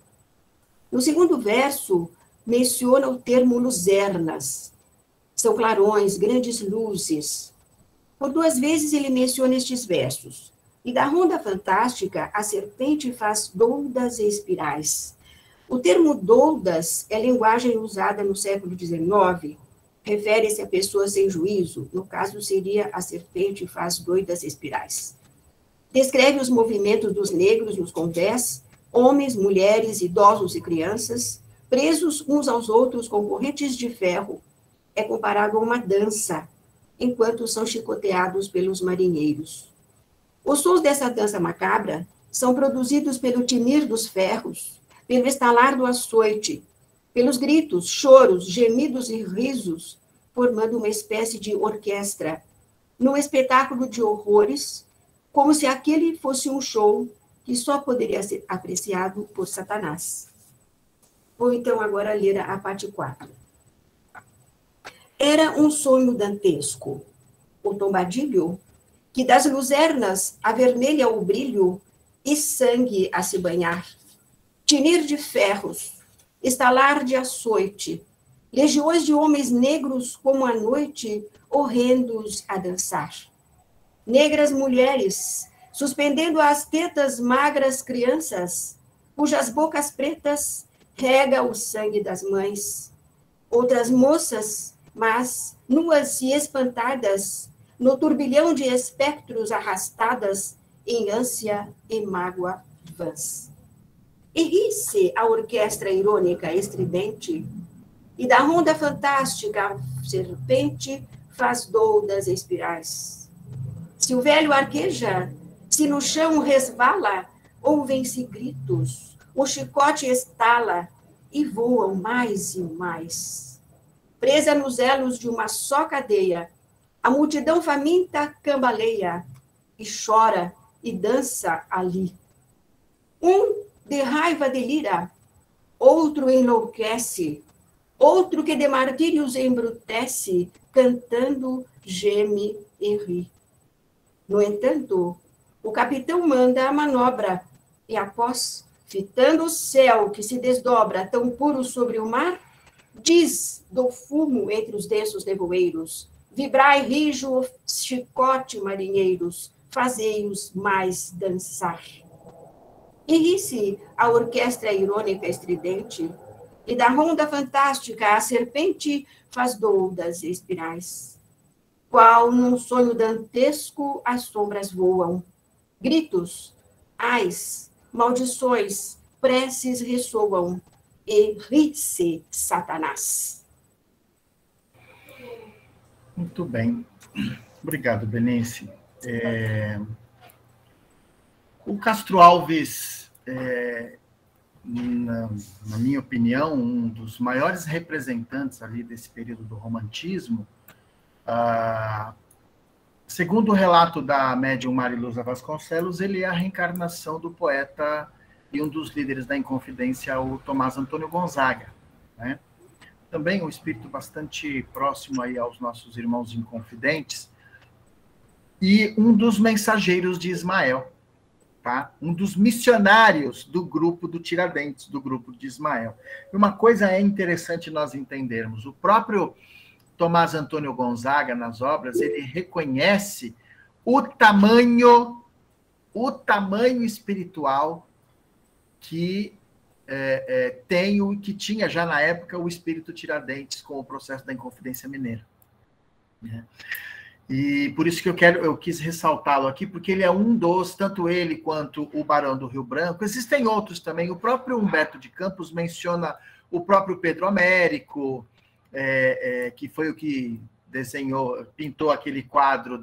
No segundo verso, menciona o termo luzernas. São clarões, grandes luzes. Por 2 vezes ele menciona estes versos. E da ronda fantástica, a serpente faz doudas e espirais. O termo doudas é linguagem usada no século XIX, refere-se a pessoas sem juízo, no caso seria a serpente faz doidas espirais. Descreve os movimentos dos negros nos convés, homens, mulheres, idosos e crianças, presos uns aos outros com correntes de ferro. É comparado a uma dança, enquanto são chicoteados pelos marinheiros. Os sons dessa dança macabra são produzidos pelo tinir dos ferros, pelo estalar do açoite, pelos gritos, choros, gemidos e risos, formando uma espécie de orquestra, num espetáculo de horrores, como se aquele fosse um show que só poderia ser apreciado por Satanás. Vou então agora ler a parte 4. Era um sonho dantesco. O tombadilho, que das luzernas avermelha o brilho e sangue a se banhar, tinir de ferros, estalar de açoite, legiões de homens negros como a noite, horrendos a dançar. Negras mulheres, suspendendo as tetas magras crianças, cujas bocas pretas rega o sangue das mães. Outras moças, mas nuas e espantadas, no turbilhão de espectros arrastadas em ânsia e mágoa vãs. E ri-se a orquestra irônica estridente, e da ronda fantástica a serpente faz doudas espirais. Se o velho arqueja, se no chão resvala, ouvem-se gritos, o chicote estala e voam mais e mais. Presa nos elos de uma só cadeia, a multidão faminta cambaleia e chora e dança ali. Um de raiva delira, outro enlouquece, outro que de martírios embrutece, cantando, geme e ri. No entanto, o capitão manda a manobra, e após, fitando o céu que se desdobra tão puro sobre o mar, Diz do fumo entre os densos nevoeiros, vibrai rijo chicote, marinheiros, fazei-os mais dançar. E ri-se a orquestra irônica estridente, e da ronda fantástica a serpente faz doudas espirais. Qual num sonho dantesco as sombras voam, gritos, ais, maldições, preces ressoam, e ri-se Satanás. Muito bem. Obrigado, Benice. O Castro Alves, na minha opinião, um dos maiores representantes ali desse período do romantismo, segundo o relato da médium Mariluza Vasconcelos, ele é a reencarnação do poeta e um dos líderes da Inconfidência, o Tomás Antônio Gonzaga, né? Também um espírito bastante próximo aí aos nossos irmãos inconfidentes, e um dos mensageiros de Ismael, tá? Um dos missionários do grupo do Tiradentes, do grupo de Ismael. E uma coisa é interessante nós entendermos, o próprio Tomás Antônio Gonzaga, nas obras, ele reconhece o tamanho espiritual que que tinha já na época o espírito Tiradentes com o processo da Inconfidência Mineira. Né? E por isso que eu quis ressaltá-lo aqui, porque ele é um dos, tanto ele quanto o Barão do Rio Branco, existem outros também, o próprio Humberto de Campos menciona o próprio Pedro Américo, que foi o que pintou aquele quadro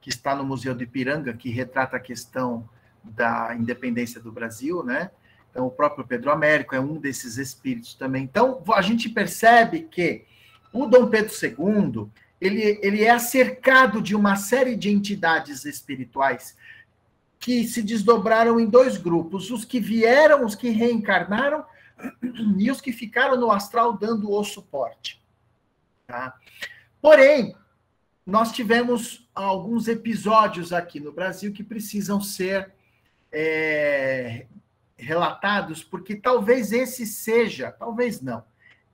que está no Museu do Ipiranga, que retrata a questão da independência do Brasil, né? Então, o próprio Pedro Américo é um desses espíritos também. Então, a gente percebe que o Dom Pedro II, ele é cercado de uma série de entidades espirituais que se desdobraram em dois grupos, os que vieram, os que reencarnaram, e os que ficaram no astral dando o suporte. Tá? Porém, nós tivemos alguns episódios aqui no Brasil que precisam ser relatados, porque talvez esse seja, talvez não,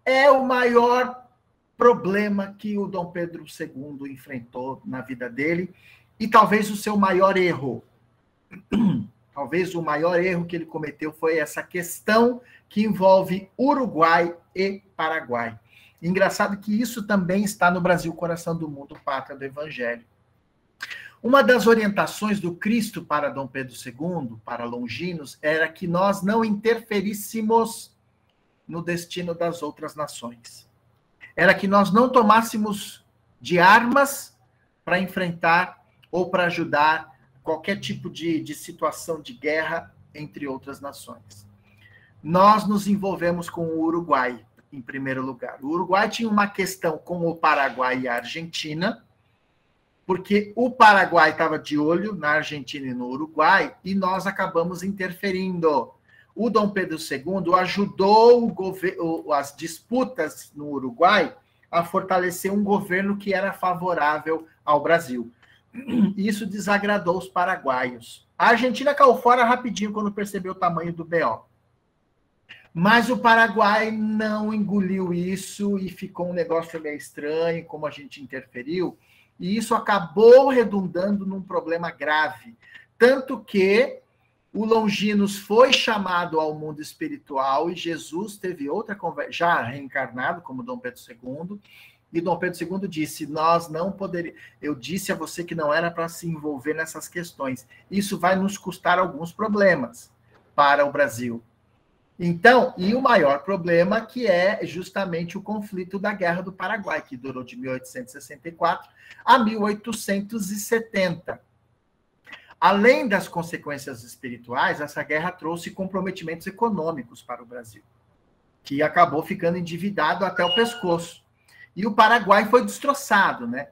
é o maior problema que o Dom Pedro II enfrentou na vida dele, e talvez o seu maior erro. Talvez o maior erro que ele cometeu foi essa questão que envolve Uruguai e Paraguai. Engraçado que isso também está no Brasil, coração do mundo, pátria do Evangelho. Uma das orientações do Cristo para Dom Pedro II, para Longinos, era que nós não interferíssemos no destino das outras nações. Era que nós não tomássemos de armas para enfrentar ou para ajudar qualquer tipo de situação de guerra entre outras nações. Nós nos envolvemos com o Uruguai, em primeiro lugar. O Uruguai tinha uma questão com o Paraguai e a Argentina, porque o Paraguai estava de olho na Argentina e no Uruguai, e nós acabamos interferindo. O Dom Pedro II ajudou as disputas no Uruguai a fortalecer um governo que era favorável ao Brasil. Isso desagradou os paraguaios. A Argentina caiu fora rapidinho quando percebeu o tamanho do BO. Mas o Paraguai não engoliu isso e ficou um negócio meio estranho, como a gente interferiu, e isso acabou redundando num problema grave. Tanto que o Longinos foi chamado ao mundo espiritual e Jesus teve outra conversa, já reencarnado como Dom Pedro II, e Dom Pedro II disse, nós não poderíamos, eu disse a você que não era para se envolver nessas questões. Isso vai nos custar alguns problemas para o Brasil. Então, e o maior problema que é justamente o conflito da Guerra do Paraguai, que durou de 1864 a 1870. Além das consequências espirituais, essa guerra trouxe comprometimentos econômicos para o Brasil, que acabou ficando endividado até o pescoço. E o Paraguai foi destroçado, né?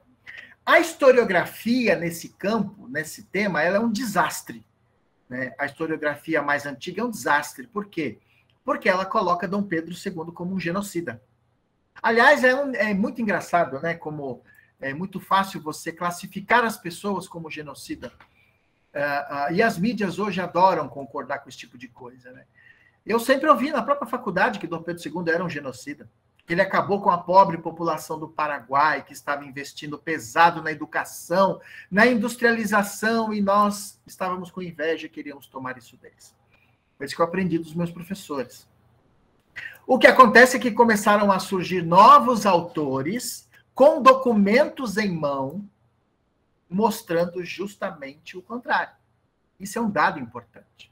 A historiografia nesse campo, nesse tema, ela é um desastre, né? A historiografia mais antiga é um desastre. Por quê? Porque ela coloca Dom Pedro II como um genocida. Aliás, é muito engraçado, né? Como é muito fácil você classificar as pessoas como genocida. E as mídias hoje adoram concordar com esse tipo de coisa, né? Eu sempre ouvi na própria faculdade que Dom Pedro II era um genocida. Ele acabou com a pobre população do Paraguai, que estava investindo pesado na educação, na industrialização, e nós estávamos com inveja e queríamos tomar isso deles. Foi isso que eu aprendi dos meus professores. O que acontece é que começaram a surgir novos autores com documentos em mão, mostrando justamente o contrário. Isso é um dado importante.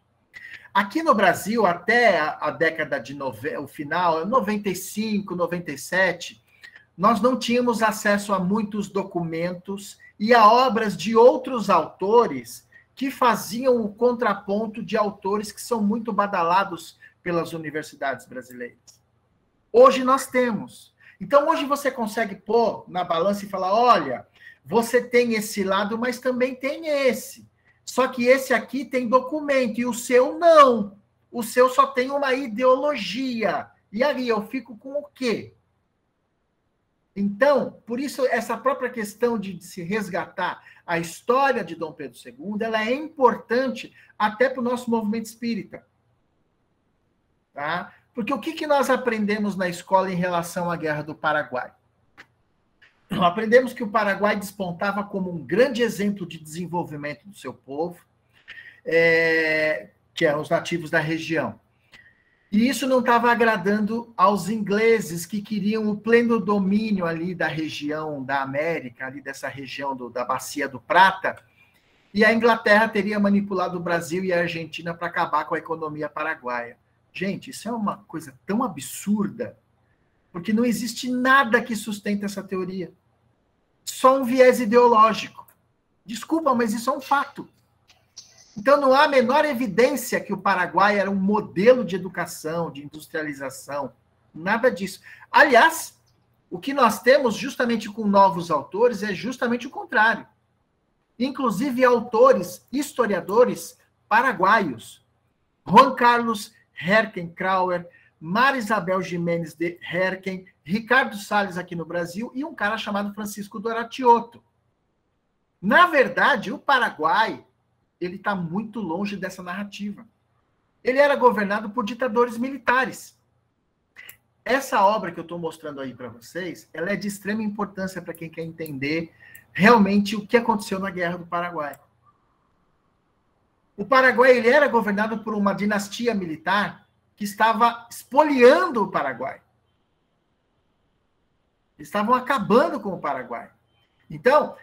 Aqui no Brasil, até a década de o final, 95, 97, nós não tínhamos acesso a muitos documentos e a obras de outros autores que faziam o contraponto de autores que são muito badalados pelas universidades brasileiras. Hoje nós temos. Então, hoje você consegue pôr na balança e falar, olha, você tem esse lado, mas também tem esse. Só que esse aqui tem documento e o seu não. O seu só tem uma ideologia. E aí eu fico com o quê? Então, por isso, essa própria questão de se resgatar a história de Dom Pedro II, ela é importante até para o nosso movimento espírita. Tá? Porque o que nós aprendemos na escola em relação à Guerra do Paraguai? Aprendemos que o Paraguai despontava como um grande exemplo de desenvolvimento do seu povo, que eram os nativos da região. E isso não estava agradando aos ingleses, que queriam o pleno domínio ali da região da América, ali dessa região da Bacia do Prata, e a Inglaterra teria manipulado o Brasil e a Argentina para acabar com a economia paraguaia. Gente, isso é uma coisa tão absurda, porque não existe nada que sustente essa teoria. Só um viés ideológico. Desculpa, mas isso é um fato. Então, não há a menor evidência que o Paraguai era um modelo de educação, de industrialização. Nada disso. Aliás, o que nós temos justamente com novos autores é justamente o contrário. Inclusive, autores, historiadores paraguaios. Juan Carlos Herkenkrauer, Maria Isabel Jimenez de Herken, Ricardo Salles aqui no Brasil e um cara chamado Francisco Doratioto. Na verdade, o Paraguai, ele está muito longe dessa narrativa. Ele era governado por ditadores militares. Essa obra que eu estou mostrando aí para vocês, ela é de extrema importância para quem quer entender realmente o que aconteceu na Guerra do Paraguai. O Paraguai ele era governado por uma dinastia militar que estava espoliando o Paraguai. Eles estavam acabando com o Paraguai. Então,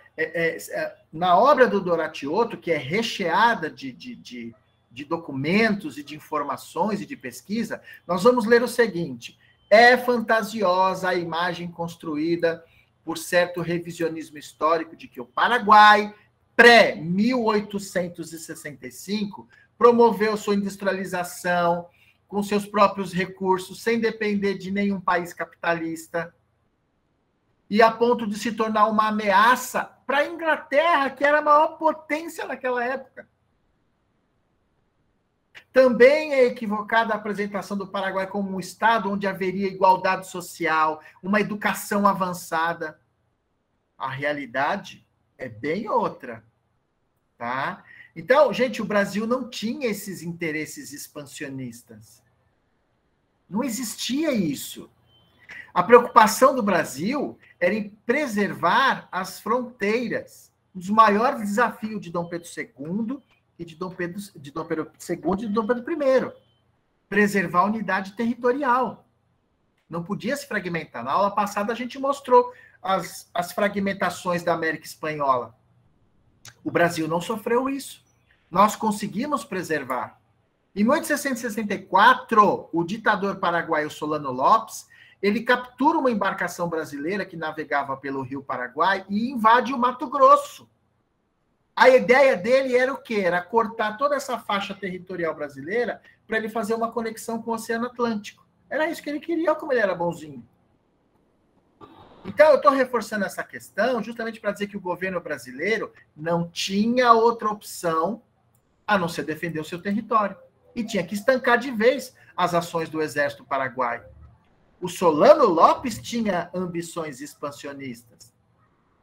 na obra do Doratioto, que é recheada de documentos e de informações e de pesquisa, nós vamos ler o seguinte: é fantasiosa a imagem construída por certo revisionismo histórico de que o Paraguai, pré-1865, promoveu sua industrialização com seus próprios recursos, sem depender de nenhum país capitalista, e a ponto de se tornar uma ameaça para a Inglaterra, que era a maior potência naquela época. Também é equivocada a apresentação do Paraguai como um estado onde haveria igualdade social, uma educação avançada. A realidade é bem outra, tá? Então, gente, o Brasil não tinha esses interesses expansionistas. Não existia isso. A preocupação do Brasil era em preservar as fronteiras. Um dos maiores desafios de Dom Pedro II e de Dom Pedro II e de Dom Pedro I. Preservar a unidade territorial. Não podia se fragmentar. Na aula passada a gente mostrou as fragmentações da América Espanhola. O Brasil não sofreu isso. Nós conseguimos preservar. Em 1864, o ditador paraguaio Solano Lopes, ele captura uma embarcação brasileira que navegava pelo Rio Paraguai e invade o Mato Grosso. A ideia dele era o quê? Era cortar toda essa faixa territorial brasileira para ele fazer uma conexão com o Oceano Atlântico. Era isso que ele queria, como ele era bonzinho. Então, eu estou reforçando essa questão justamente para dizer que o governo brasileiro não tinha outra opção a não ser defender o seu território. E tinha que estancar de vez as ações do exército paraguaio. O Solano Lopes tinha ambições expansionistas.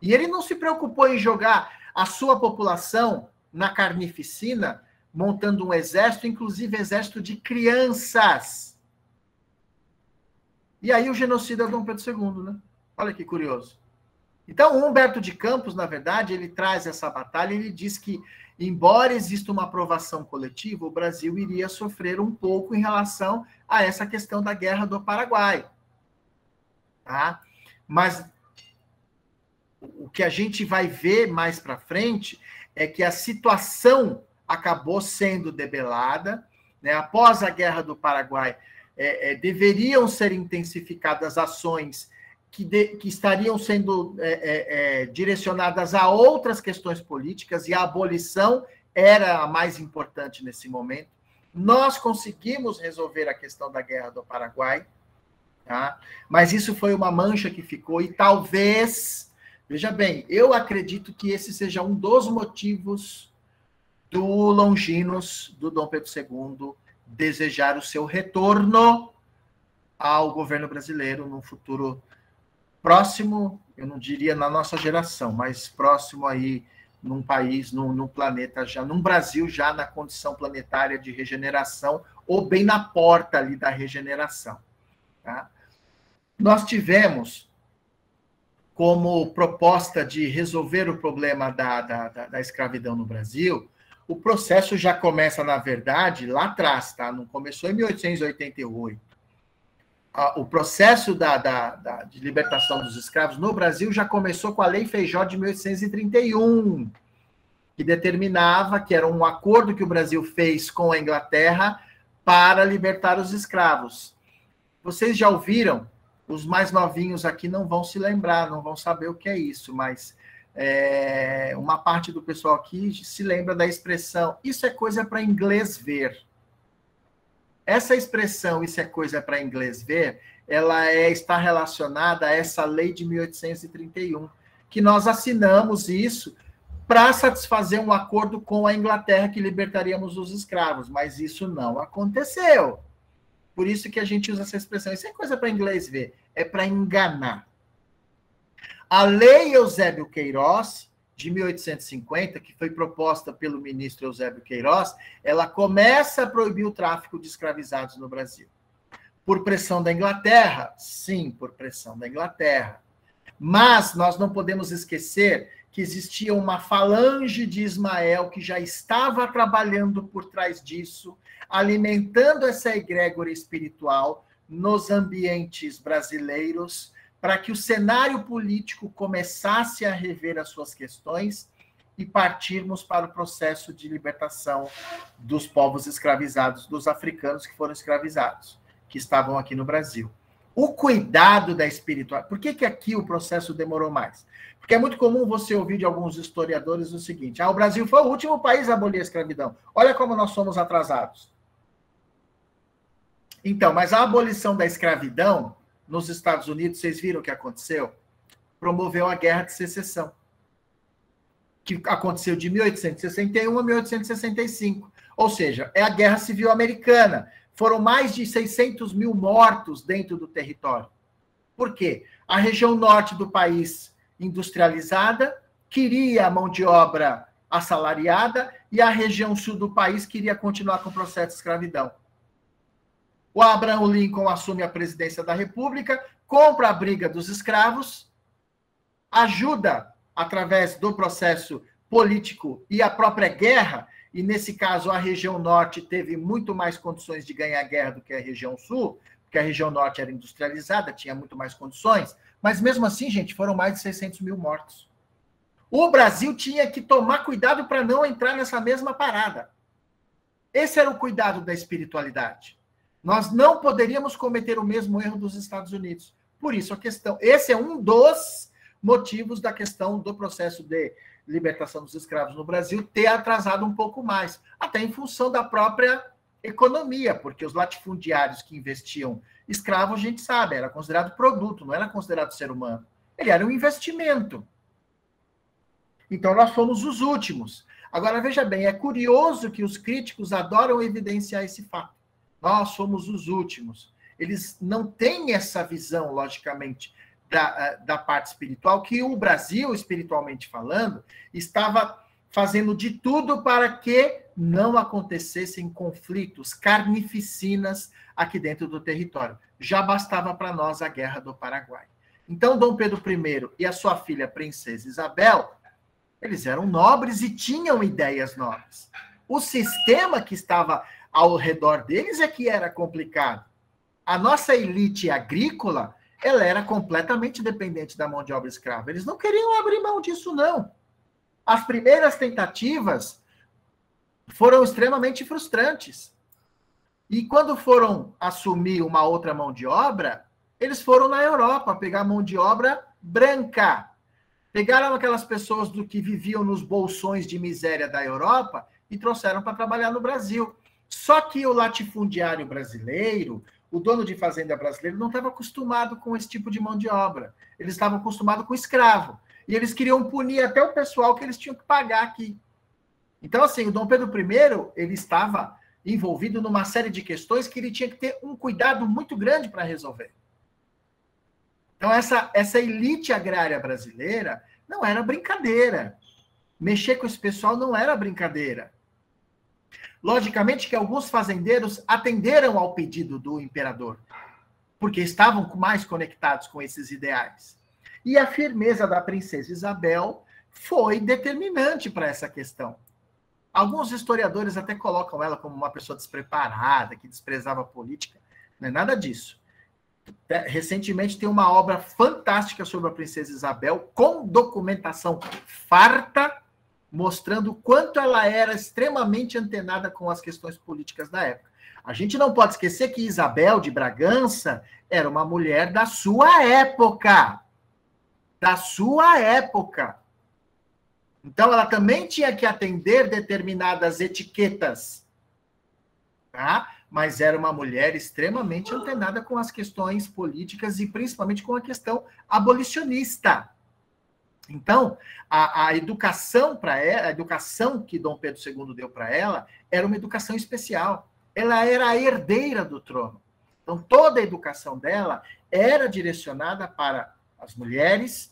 E ele não se preocupou em jogar a sua população na carnificina montando um exército, inclusive exército de crianças. E aí o genocida é Dom Pedro II, né? Olha que curioso. Então, o Humberto de Campos, na verdade, ele traz essa batalha, ele diz que, embora exista uma aprovação coletiva, o Brasil iria sofrer um pouco em relação a essa questão da Guerra do Paraguai. Tá? Mas o que a gente vai ver mais para frente é que a situação acabou sendo debelada, né? Após a Guerra do Paraguai, deveriam ser intensificadas ações que estariam sendo direcionadas a outras questões políticas, e a abolição era a mais importante nesse momento. Nós conseguimos resolver a questão da Guerra do Paraguai, tá? Mas isso foi uma mancha que ficou, e talvez, veja bem, eu acredito que esse seja um dos motivos do Longinos, do Dom Pedro II, desejar o seu retorno ao governo brasileiro no futuro próximo, eu não diria na nossa geração, mas próximo aí num país, num planeta já, num Brasil já na condição planetária de regeneração, ou bem na porta ali da regeneração. Tá? Nós tivemos como proposta de resolver o problema da escravidão no Brasil. O processo já começa, na verdade, lá atrás, tá? Não começou em 1888. O processo de libertação dos escravos no Brasil já começou com a Lei Feijó de 1831, que determinava que era um acordo que o Brasil fez com a Inglaterra para libertar os escravos. Vocês já ouviram? Os mais novinhos aqui não vão se lembrar, não vão saber o que é isso, mas uma parte do pessoal aqui se lembra da expressão "isso é coisa para inglês ver". Essa expressão "isso é coisa para inglês ver", ela está relacionada a essa lei de 1831, que nós assinamos isso para satisfazer um acordo com a Inglaterra que libertaríamos os escravos, mas isso não aconteceu. Por isso que a gente usa essa expressão "isso é coisa para inglês ver", é para enganar. A Lei Eusébio Queiroz, de 1850, que foi proposta pelo ministro Eusébio Queiroz, ela começa a proibir o tráfico de escravizados no Brasil. Por pressão da Inglaterra? Sim, por pressão da Inglaterra. Mas nós não podemos esquecer que existia uma falange de Ismael que já estava trabalhando por trás disso, alimentando essa egrégora espiritual nos ambientes brasileiros, para que o cenário político começasse a rever as suas questões e partirmos para o processo de libertação dos povos escravizados, dos africanos que foram escravizados, que estavam aqui no Brasil. O cuidado da espiritualidade. Por que aqui o processo demorou mais? Porque é muito comum você ouvir de alguns historiadores o seguinte: o Brasil foi o último país a abolir a escravidão. Olha como nós somos atrasados. Então, mas a abolição da escravidão nos Estados Unidos, vocês viram o que aconteceu? Promoveu a Guerra de Secessão, que aconteceu de 1861 a 1865. Ou seja, é a Guerra Civil Americana. Foram mais de 600 mil mortos dentro do território. Por quê? A região norte do país, industrializada, queria a mão de obra assalariada, e a região sul do país queria continuar com o processo de escravidão. O Abraham Lincoln assume a presidência da República, compra a briga dos escravos, ajuda através do processo político e a própria guerra, e nesse caso a região norte teve muito mais condições de ganhar a guerra do que a região sul, porque a região norte era industrializada, tinha muito mais condições, mas mesmo assim, gente, foram mais de 600 mil mortos. O Brasil tinha que tomar cuidado para não entrar nessa mesma parada. Esse era o cuidado da espiritualidade. Nós não poderíamos cometer o mesmo erro dos Estados Unidos. Por isso, esse é um dos motivos da questão do processo de libertação dos escravos no Brasil ter atrasado um pouco mais, até em função da própria economia, porque os latifundiários que investiam escravos, a gente sabe, era considerado produto, não era considerado ser humano. Ele era um investimento. Então, nós fomos os últimos. Agora, veja bem, é curioso que os críticos adoram evidenciar esse fato. Nós somos os últimos. Eles não têm essa visão, logicamente, da parte espiritual, que o Brasil, espiritualmente falando, estava fazendo de tudo para que não acontecessem conflitos, carnificinas aqui dentro do território. Já bastava para nós a Guerra do Paraguai. Então, Dom Pedro I e a sua filha, Princesa Isabel, eles eram nobres e tinham ideias nobres. O sistema que estava ao redor deles é que era complicado. A nossa elite agrícola, ela era completamente dependente da mão de obra escrava. Eles não queriam abrir mão disso, não. As primeiras tentativas foram extremamente frustrantes. E quando foram assumir uma outra mão de obra, eles foram na Europa pegar mão de obra branca. Pegaram aquelas pessoas do que viviam nos bolsões de miséria da Europa e trouxeram para trabalhar no Brasil. Só que o latifundiário brasileiro, o dono de fazenda brasileiro, não estava acostumado com esse tipo de mão de obra. Eles estavam acostumados com escravo. E eles queriam punir até o pessoal que eles tinham que pagar aqui. Então, assim, o Dom Pedro I, ele estava envolvido numa série de questões que ele tinha que ter um cuidado muito grande para resolver. Então, essa elite agrária brasileira não era brincadeira. Mexer com esse pessoal não era brincadeira. Logicamente que alguns fazendeiros atenderam ao pedido do imperador, porque estavam mais conectados com esses ideais. E a firmeza da princesa Isabel foi determinante para essa questão. Alguns historiadores até colocam ela como uma pessoa despreparada, que desprezava a política. Não é nada disso. Recentemente tem uma obra fantástica sobre a princesa Isabel, com documentação farta, mostrando o quanto ela era extremamente antenada com as questões políticas da época. A gente não pode esquecer que Isabel de Bragança era uma mulher da sua época. Da sua época. Então, ela também tinha que atender determinadas etiquetas, tá? Mas era uma mulher extremamente antenada com as questões políticas e principalmente com a questão abolicionista. Então, a educação para ela, a educação que Dom Pedro II deu para ela, era uma educação especial. Ela era a herdeira do trono. Então, toda a educação dela era direcionada para as mulheres,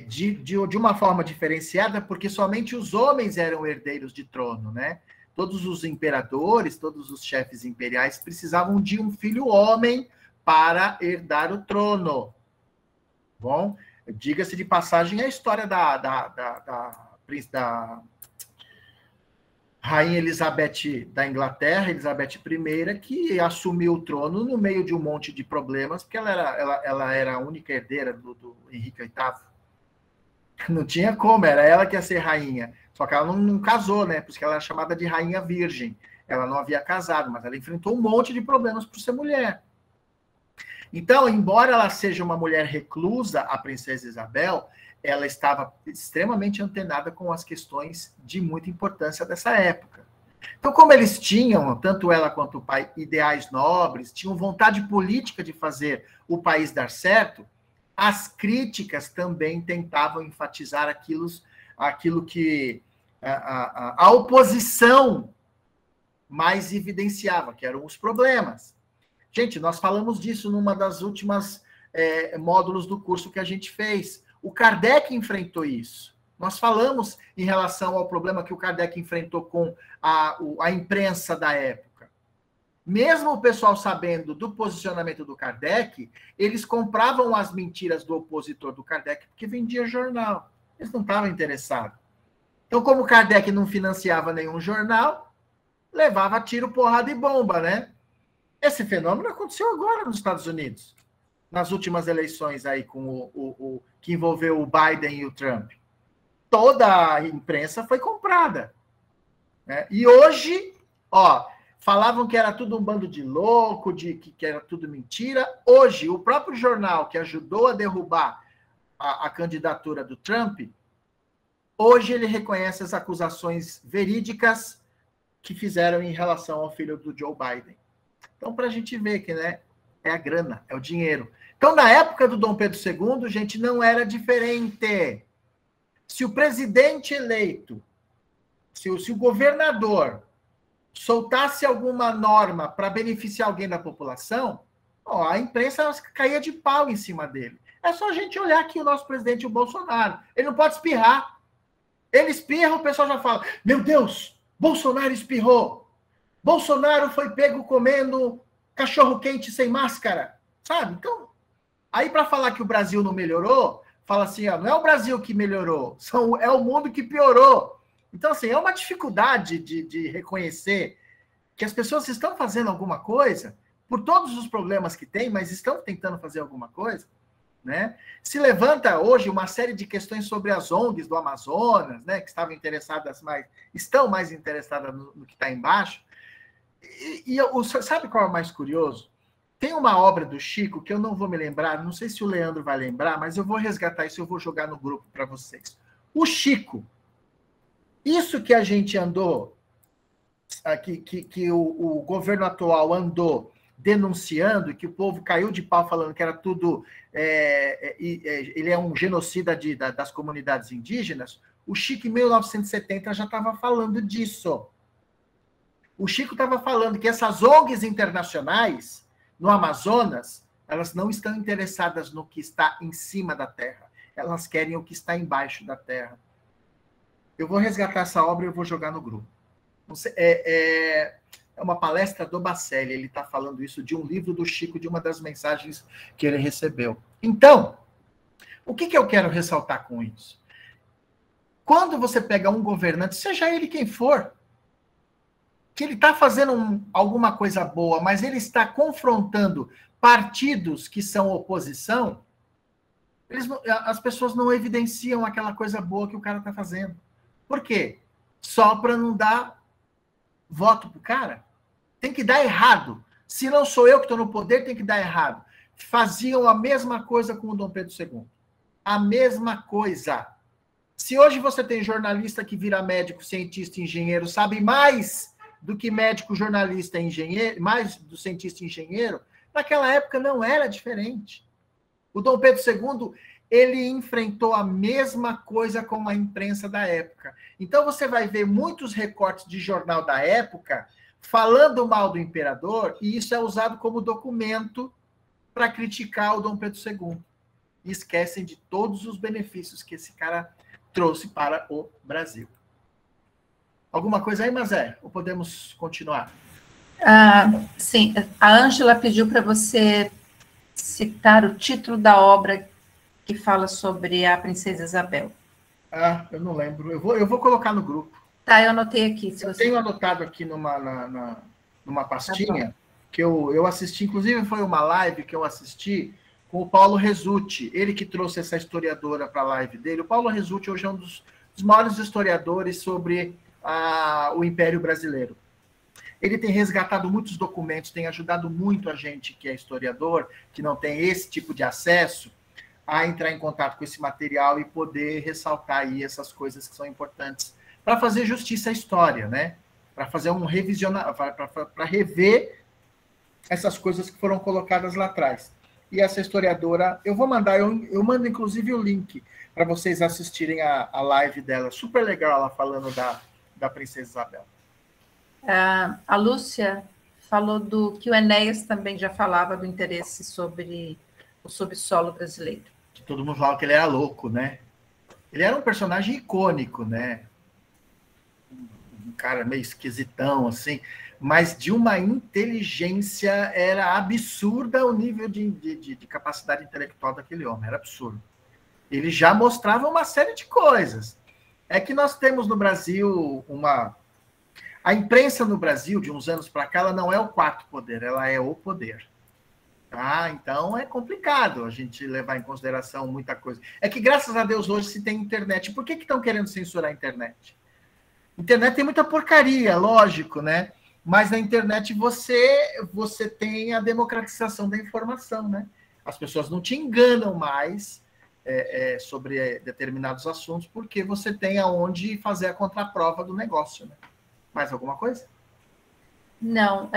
de uma forma diferenciada, porque somente os homens eram herdeiros de trono, né? Todos os imperadores, todos os chefes imperiais precisavam de um filho homem para herdar o trono. Bom, diga-se de passagem a história da Rainha Elizabeth da Inglaterra, Elizabeth I, que assumiu o trono no meio de um monte de problemas, porque ela era a única herdeira do Henrique VIII. Não tinha como, era ela que ia ser rainha. Só que ela não casou, né? Por isso que ela era chamada de rainha virgem. Ela não havia casado, mas ela enfrentou um monte de problemas por ser mulher. Então, embora ela seja uma mulher reclusa, a princesa Isabel, ela estava extremamente antenada com as questões de muita importância dessa época. Então, como eles tinham, tanto ela quanto o pai, ideais nobres, tinham vontade política de fazer o país dar certo, as críticas também tentavam enfatizar aquilo que a oposição mais evidenciava, que eram os problemas. Gente, nós falamos disso numa das últimas módulos do curso que a gente fez. O Kardec enfrentou isso. Nós falamos em relação ao problema que o Kardec enfrentou com a imprensa da época. Mesmo o pessoal sabendo do posicionamento do Kardec, eles compravam as mentiras do opositor do Kardec porque vendia jornal. Eles não estavam interessados. Então, como o Kardec não financiava nenhum jornal, levava tiro, porrada e bomba, né? Esse fenômeno aconteceu agora nos Estados Unidos, nas últimas eleições aí com o que envolveu o Biden e o Trump. Toda a imprensa foi comprada, né? E hoje, falavam que era tudo um bando de louco, que era tudo mentira. Hoje, o próprio jornal que ajudou a derrubar a candidatura do Trump, hoje ele reconhece as acusações verídicas que fizeram em relação ao filho do Joe Biden. Então, para a gente ver que, né, é a grana, é o dinheiro. Então, na época do Dom Pedro II, gente, não era diferente. Se o presidente eleito, se o governador soltasse alguma norma para beneficiar alguém da população, a imprensa caía de pau em cima dele. É só a gente olhar aqui o nosso presidente, o Bolsonaro. Ele não pode espirrar. Ele espirra, o pessoal já fala, meu Deus, Bolsonaro espirrou. Bolsonaro foi pego comendo cachorro-quente sem máscara. Sabe? Então, aí para falar que o Brasil não melhorou, fala assim, ó, não é o Brasil que melhorou, é o mundo que piorou. Então, assim, é uma dificuldade de reconhecer que as pessoas estão fazendo alguma coisa, por todos os problemas que tem, mas estão tentando fazer alguma coisa, né? Se levanta hoje uma série de questões sobre as ONGs do Amazonas, né, que estavam interessadas estão mais interessadas no que está embaixo. Sabe qual é o mais curioso? Tem uma obra do Chico que eu não vou me lembrar, não sei se o Leandro vai lembrar, mas eu vou resgatar isso, eu vou jogar no grupo para vocês. O Chico, isso que a gente andou, que o governo atual andou denunciando, que o povo caiu de pau falando que era tudo, ele é um genocida das comunidades indígenas, o Chico, em 1970, já estava falando disso. O Chico estava falando que essas ONGs internacionais, no Amazonas, elas não estão interessadas no que está em cima da terra, elas querem o que está embaixo da terra. Eu vou resgatar essa obra e eu vou jogar no grupo. É uma palestra do Bacelli, ele está falando isso de um livro do Chico, de uma das mensagens que ele recebeu. Então, o que eu quero ressaltar com isso? Quando você pega um governante, seja ele quem for, que ele está fazendo alguma coisa boa, mas ele está confrontando partidos que são oposição, as pessoas não evidenciam aquela coisa boa que o cara está fazendo. Por quê? Só para não dar voto pro cara. Tem que dar errado. Se não sou eu que estou no poder, tem que dar errado. Faziam a mesma coisa com o Dom Pedro II. A mesma coisa. Se hoje você tem jornalista que vira médico, cientista, engenheiro, sabe mais do que médico, jornalista, engenheiro, mais do cientista e engenheiro, naquela época não era diferente. O Dom Pedro II, ele enfrentou a mesma coisa com a imprensa da época. Então você vai ver muitos recortes de jornal da época falando mal do imperador, e isso é usado como documento para criticar o Dom Pedro II. E esquecem de todos os benefícios que esse cara trouxe para o Brasil. Alguma coisa aí, Mazé? Ou podemos continuar? Sim, a Ângela pediu para você citar o título da obra que fala sobre a Princesa Isabel. Eu não lembro. Eu vou colocar no grupo. Tá, eu anotei aqui. Tenho anotado aqui numa pastinha que eu assisti, inclusive foi uma live que eu assisti com o Paulo Resutti, ele que trouxe essa historiadora para a live dele. O Paulo Resutti hoje é um dos maiores historiadores sobre o Império Brasileiro. Ele tem resgatado muitos documentos, tem ajudado muito a gente que é historiador, que não tem esse tipo de acesso, a entrar em contato com esse material e poder ressaltar aí essas coisas que são importantes para fazer justiça à história, né? Para fazer um revisionamento, para rever essas coisas que foram colocadas lá atrás. E essa historiadora, eu vou mandar, eu mando inclusive o link para vocês assistirem a live dela. Super legal ela falando da Princesa Isabel. A Lúcia falou que o Enéas também já falava do interesse sobre o subsolo brasileiro. Que todo mundo falava que ele era louco, né? Ele era um personagem icônico, né? Um cara meio esquisitão, assim, mas de uma inteligência, era absurda o nível de capacidade intelectual daquele homem, era absurdo. Ele já mostrava uma série de coisas. É que nós temos no Brasil a imprensa no Brasil, de uns anos para cá, ela não é o quarto poder, ela é o poder. Tá? Então é complicado a gente levar em consideração muita coisa. É que, graças a Deus, hoje se tem internet. Por que estão querendo censurar a internet? Internet tem muita porcaria, lógico, né? Mas na internet você tem a democratização da informação, né? As pessoas não te enganam mais sobre determinados assuntos, porque você tem aonde fazer a contraprova do negócio, né? Mais alguma coisa? Não,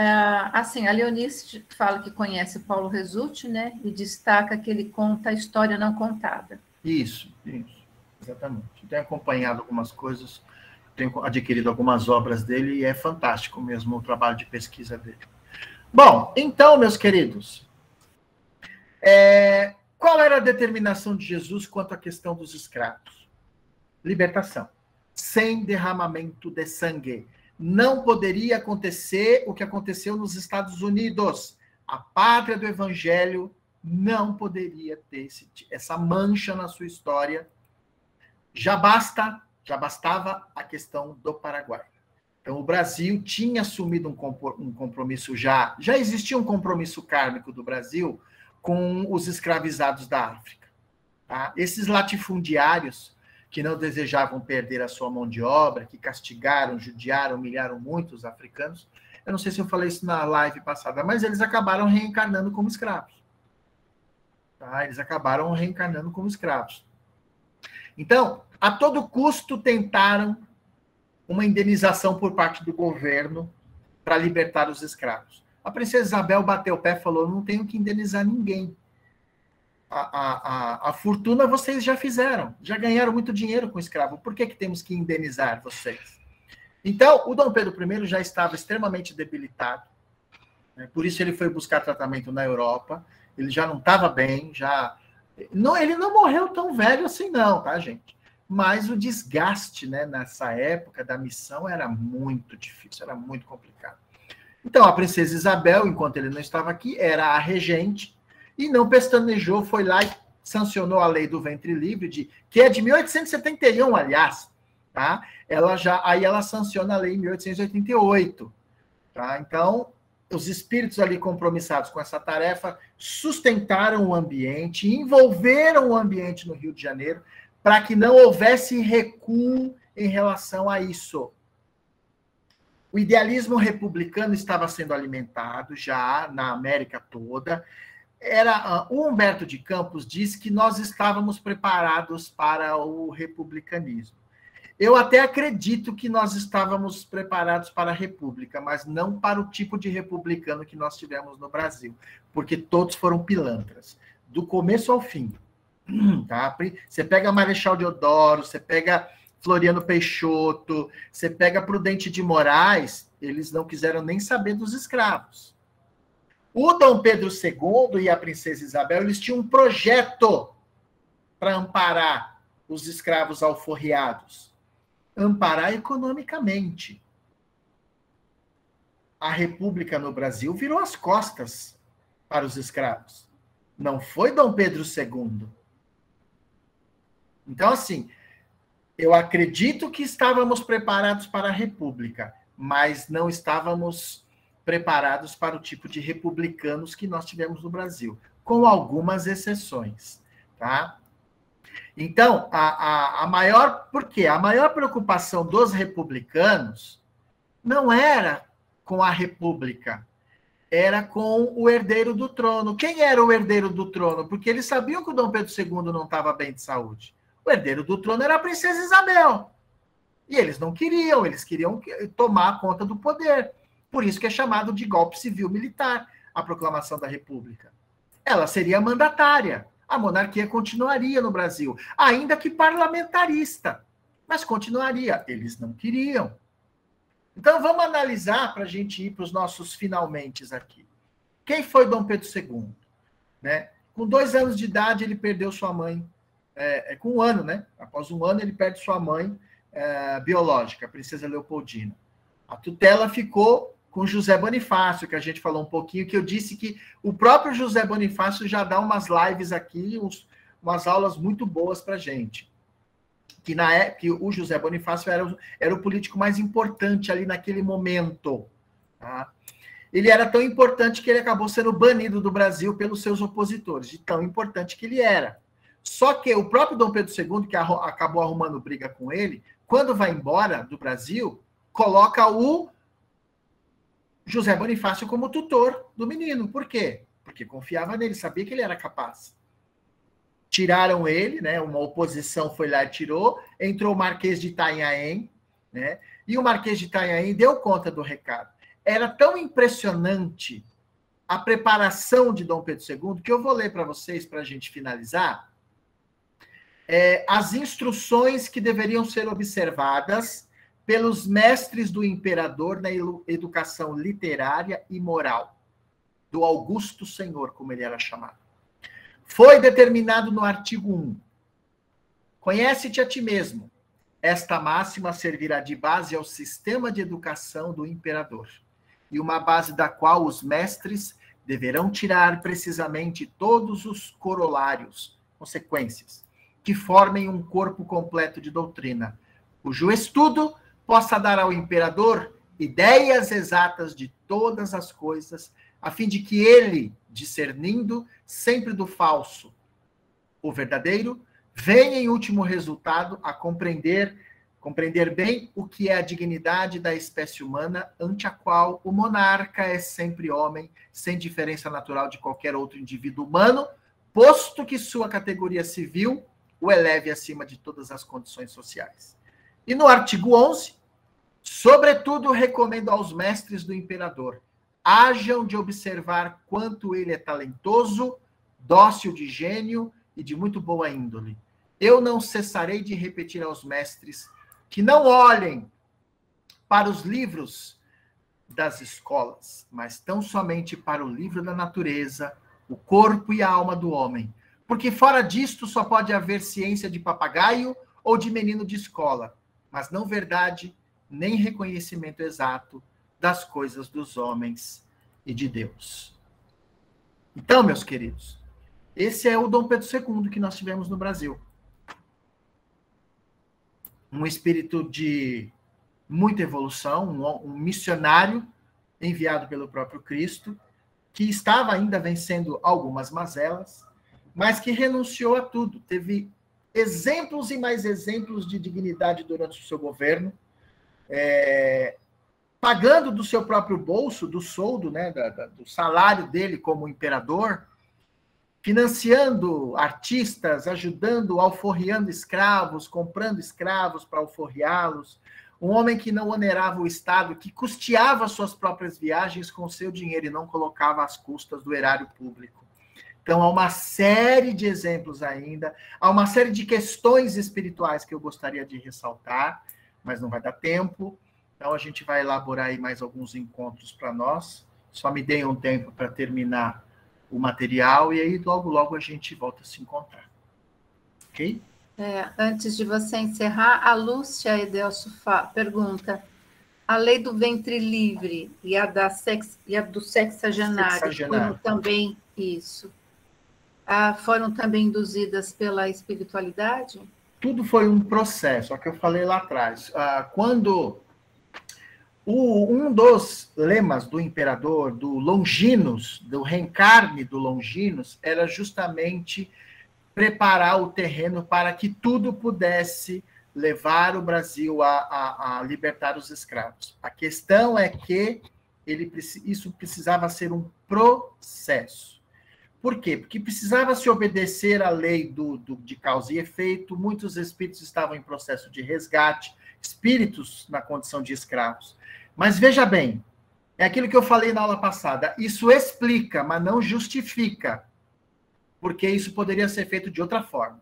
assim, a Leonice fala que conhece o Paulo Resutti, né? E destaca que ele conta a história não contada. Isso, exatamente. Tenho acompanhado algumas coisas, tenho adquirido algumas obras dele e é fantástico mesmo o trabalho de pesquisa dele. Bom, então, meus queridos, qual era a determinação de Jesus quanto à questão dos escravos? Libertação. sem derramamento de sangue. Não poderia acontecer o que aconteceu nos Estados Unidos. A pátria do evangelho não poderia ter essa mancha na sua história. Já bastava a questão do Paraguai. Então, o Brasil tinha assumido um compromisso já existia um compromisso kármico do Brasil com os escravizados da África. Tá? Esses latifundiários que não desejavam perder a sua mão de obra, que castigaram, judiaram, humilharam muitos africanos. Eu não sei se eu falei isso na live passada, mas eles acabaram reencarnando como escravos. Tá? Eles acabaram reencarnando como escravos. Então, a todo custo tentaram uma indenização por parte do governo para libertar os escravos. A princesa Isabel bateu o pé e falou, não tenho que indenizar ninguém. A fortuna vocês já fizeram, já ganharam muito dinheiro com escravo. Por que temos que indenizar vocês? Então, o Dom Pedro I já estava extremamente debilitado, né? Por isso ele foi buscar tratamento na Europa, ele já não estava bem, ele não morreu tão velho assim não, tá, gente? Mas o desgaste, né, nessa época da missão era muito difícil, era muito complicado. Então, a princesa Isabel, enquanto ele não estava aqui, era a regente, e não pestanejou, foi lá e sancionou a lei do ventre livre, que é de 1871, aliás, tá? Aí ela sanciona a lei em 1888, tá? Então, os espíritos ali compromissados com essa tarefa sustentaram o ambiente, envolveram o ambiente no Rio de Janeiro, para que não houvesse recuo em relação a isso. O idealismo republicano estava sendo alimentado já na América toda. O Humberto de Campos diz que nós estávamos preparados para o republicanismo. Eu até acredito que nós estávamos preparados para a república, mas não para o tipo de republicano que nós tivemos no Brasil, porque todos foram pilantras, do começo ao fim. Tá? Você pega Marechal Deodoro, você pega Floriano Peixoto, você pega Prudente de Moraes, eles não quiseram nem saber dos escravos. O Dom Pedro II e a princesa Isabel, eles tinham um projeto para amparar os escravos alforriados. Amparar economicamente. A República no Brasil virou as costas para os escravos. Não foi Dom Pedro II. Então, assim, eu acredito que estávamos preparados para a República, mas não estávamos preparados para o tipo de republicanos que nós tivemos no Brasil, com algumas exceções, tá? Então, por quê? A maior preocupação dos republicanos não era com a República, era com o herdeiro do trono. Quem era o herdeiro do trono? Porque eles sabiam que o Dom Pedro II não estava bem de saúde. O herdeiro do trono era a princesa Isabel. E eles não queriam, eles queriam tomar conta do poder. Por isso que é chamado de golpe civil-militar, a proclamação da República. Ela seria mandatária. A monarquia continuaria no Brasil, ainda que parlamentarista, mas continuaria. Eles não queriam. Então, vamos analisar para a gente ir para os nossos finalmentes aqui. Quem foi Dom Pedro II? Né? Com 2 anos de idade, ele perdeu sua mãe. Com 1 ano, né? Após 1 ano, ele perde sua mãe biológica, a princesa Leopoldina. A tutela ficou com José Bonifácio, que a gente falou um pouquinho, que eu disse que o próprio José Bonifácio já dá umas lives aqui, umas aulas muito boas para a gente. Que na época, o José Bonifácio era o político mais importante ali naquele momento. Tá? Ele era tão importante que ele acabou sendo banido do Brasil pelos seus opositores, de tão importante que ele era. Só que o próprio Dom Pedro II, que acabou arrumando briga com ele, quando vai embora do Brasil, coloca o José Bonifácio como tutor do menino. Por quê? Porque confiava nele, sabia que ele era capaz. Tiraram ele, né? Uma oposição foi lá e tirou, entrou o Marquês de Itanhaém, né? E o Marquês de Itanhaém deu conta do recado. Era tão impressionante a preparação de Dom Pedro II, que eu vou ler para vocês, para a gente finalizar, as instruções que deveriam ser observadas pelos mestres do imperador na educação literária e moral, do Augusto Senhor, como ele era chamado. Foi determinado no artigo 1. Conhece-te a ti mesmo. esta máxima servirá de base ao sistema de educação do imperador, e uma base da qual os mestres deverão tirar precisamente todos os corolários, consequências, que formem um corpo completo de doutrina, cujo estudo possa dar ao imperador ideias exatas de todas as coisas, a fim de que ele, discernindo sempre do falso o verdadeiro, venha em último resultado a compreender bem o que é a dignidade da espécie humana, ante a qual o monarca é sempre homem, sem diferença natural de qualquer outro indivíduo humano, posto que sua categoria civil o eleve acima de todas as condições sociais. E no artigo 11, sobretudo recomendo aos mestres do imperador, hajam de observar quanto ele é talentoso, dócil de gênio e de muito boa índole. Eu não cessarei de repetir aos mestres que não olhem para os livros das escolas, mas tão somente para o livro da natureza, o corpo e a alma do homem, porque fora disto só pode haver ciência de papagaio ou de menino de escola, mas não verdade nem reconhecimento exato das coisas dos homens e de Deus. Então, meus queridos, esse é o Dom Pedro II que nós tivemos no Brasil. Um espírito de muita evolução, um missionário enviado pelo próprio Cristo, que estava ainda vencendo algumas mazelas, mas que renunciou a tudo. Teve exemplos e mais exemplos de dignidade durante o seu governo, pagando do seu próprio bolso, do soldo, né, do salário dele como imperador, financiando artistas, ajudando, alforriando escravos, comprando escravos para alforriá-los, um homem que não onerava o Estado, que custeava suas próprias viagens com seu dinheiro e não colocava às custas do erário público. Então, há uma série de exemplos ainda, há uma série de questões espirituais que eu gostaria de ressaltar, mas não vai dar tempo. Então, a gente vai elaborar aí mais alguns encontros para nós. Só me deem um tempo para terminar o material e aí logo, logo a gente volta a se encontrar. Ok? Antes de você encerrar, a Lúcia Edelso pergunta: a lei do ventre livre e a do sexagenário foram também isso? Foram também induzidas pela espiritualidade? Tudo foi um processo, é o que eu falei lá atrás. Quando um dos lemas do imperador, do Longinos, do reencarne do Longinos, era justamente preparar o terreno para que tudo pudesse levar o Brasil a libertar os escravos. A questão é que isso precisava ser um processo. Por quê? Porque precisava se obedecer à lei de causa e efeito, muitos espíritos estavam em processo de resgate, espíritos na condição de escravos. Mas veja bem, é aquilo que eu falei na aula passada, isso explica, mas não justifica, porque isso poderia ser feito de outra forma.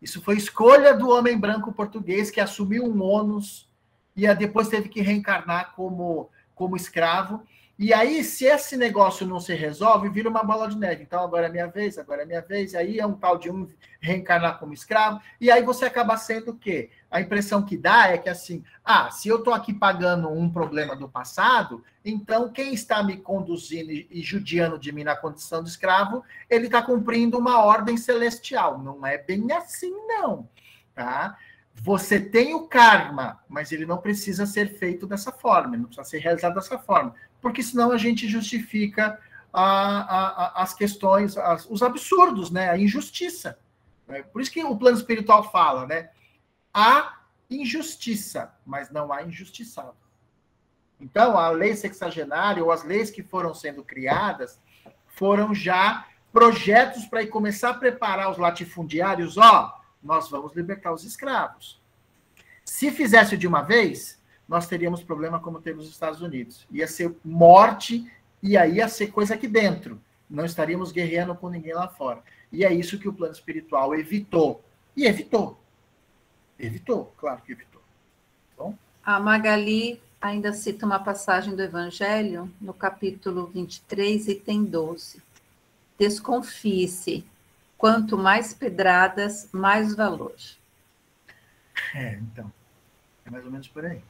Isso foi escolha do homem branco português que assumiu um ônus e depois teve que reencarnar como escravo. E aí, se esse negócio não se resolve, vira uma bola de neve. Então, agora é minha vez, e aí é um tal de reencarnar como escravo, e aí você acaba sendo o quê? A impressão que dá é que assim, se eu estou aqui pagando um problema do passado, então quem está me conduzindo e judiando de mim na condição de escravo, ele está cumprindo uma ordem celestial. Não é bem assim, não. Tá? Você tem o karma, mas ele não precisa ser feito dessa forma, não precisa ser realizado dessa forma, porque senão a gente justifica as questões, os absurdos, né? A injustiça. Né? Por isso que o plano espiritual fala, né? Há injustiça, mas não há injustiçado. Então, a lei sexagenária, ou as leis que foram sendo criadas, foram já projetos para começar a preparar os latifundiários, nós vamos libertar os escravos. Se fizesse de uma vez, nós teríamos problema como teve nos Estados Unidos. Ia ser morte, e aí ia ser coisa aqui dentro. Não estaríamos guerreando com ninguém lá fora. E é isso que o plano espiritual evitou. E evitou. Evitou, claro que evitou. Bom? A Magali ainda cita uma passagem do Evangelho, no capítulo 23, item 12. Desconfie-se. Quanto mais pedradas, mais valor. Então, É mais ou menos por aí.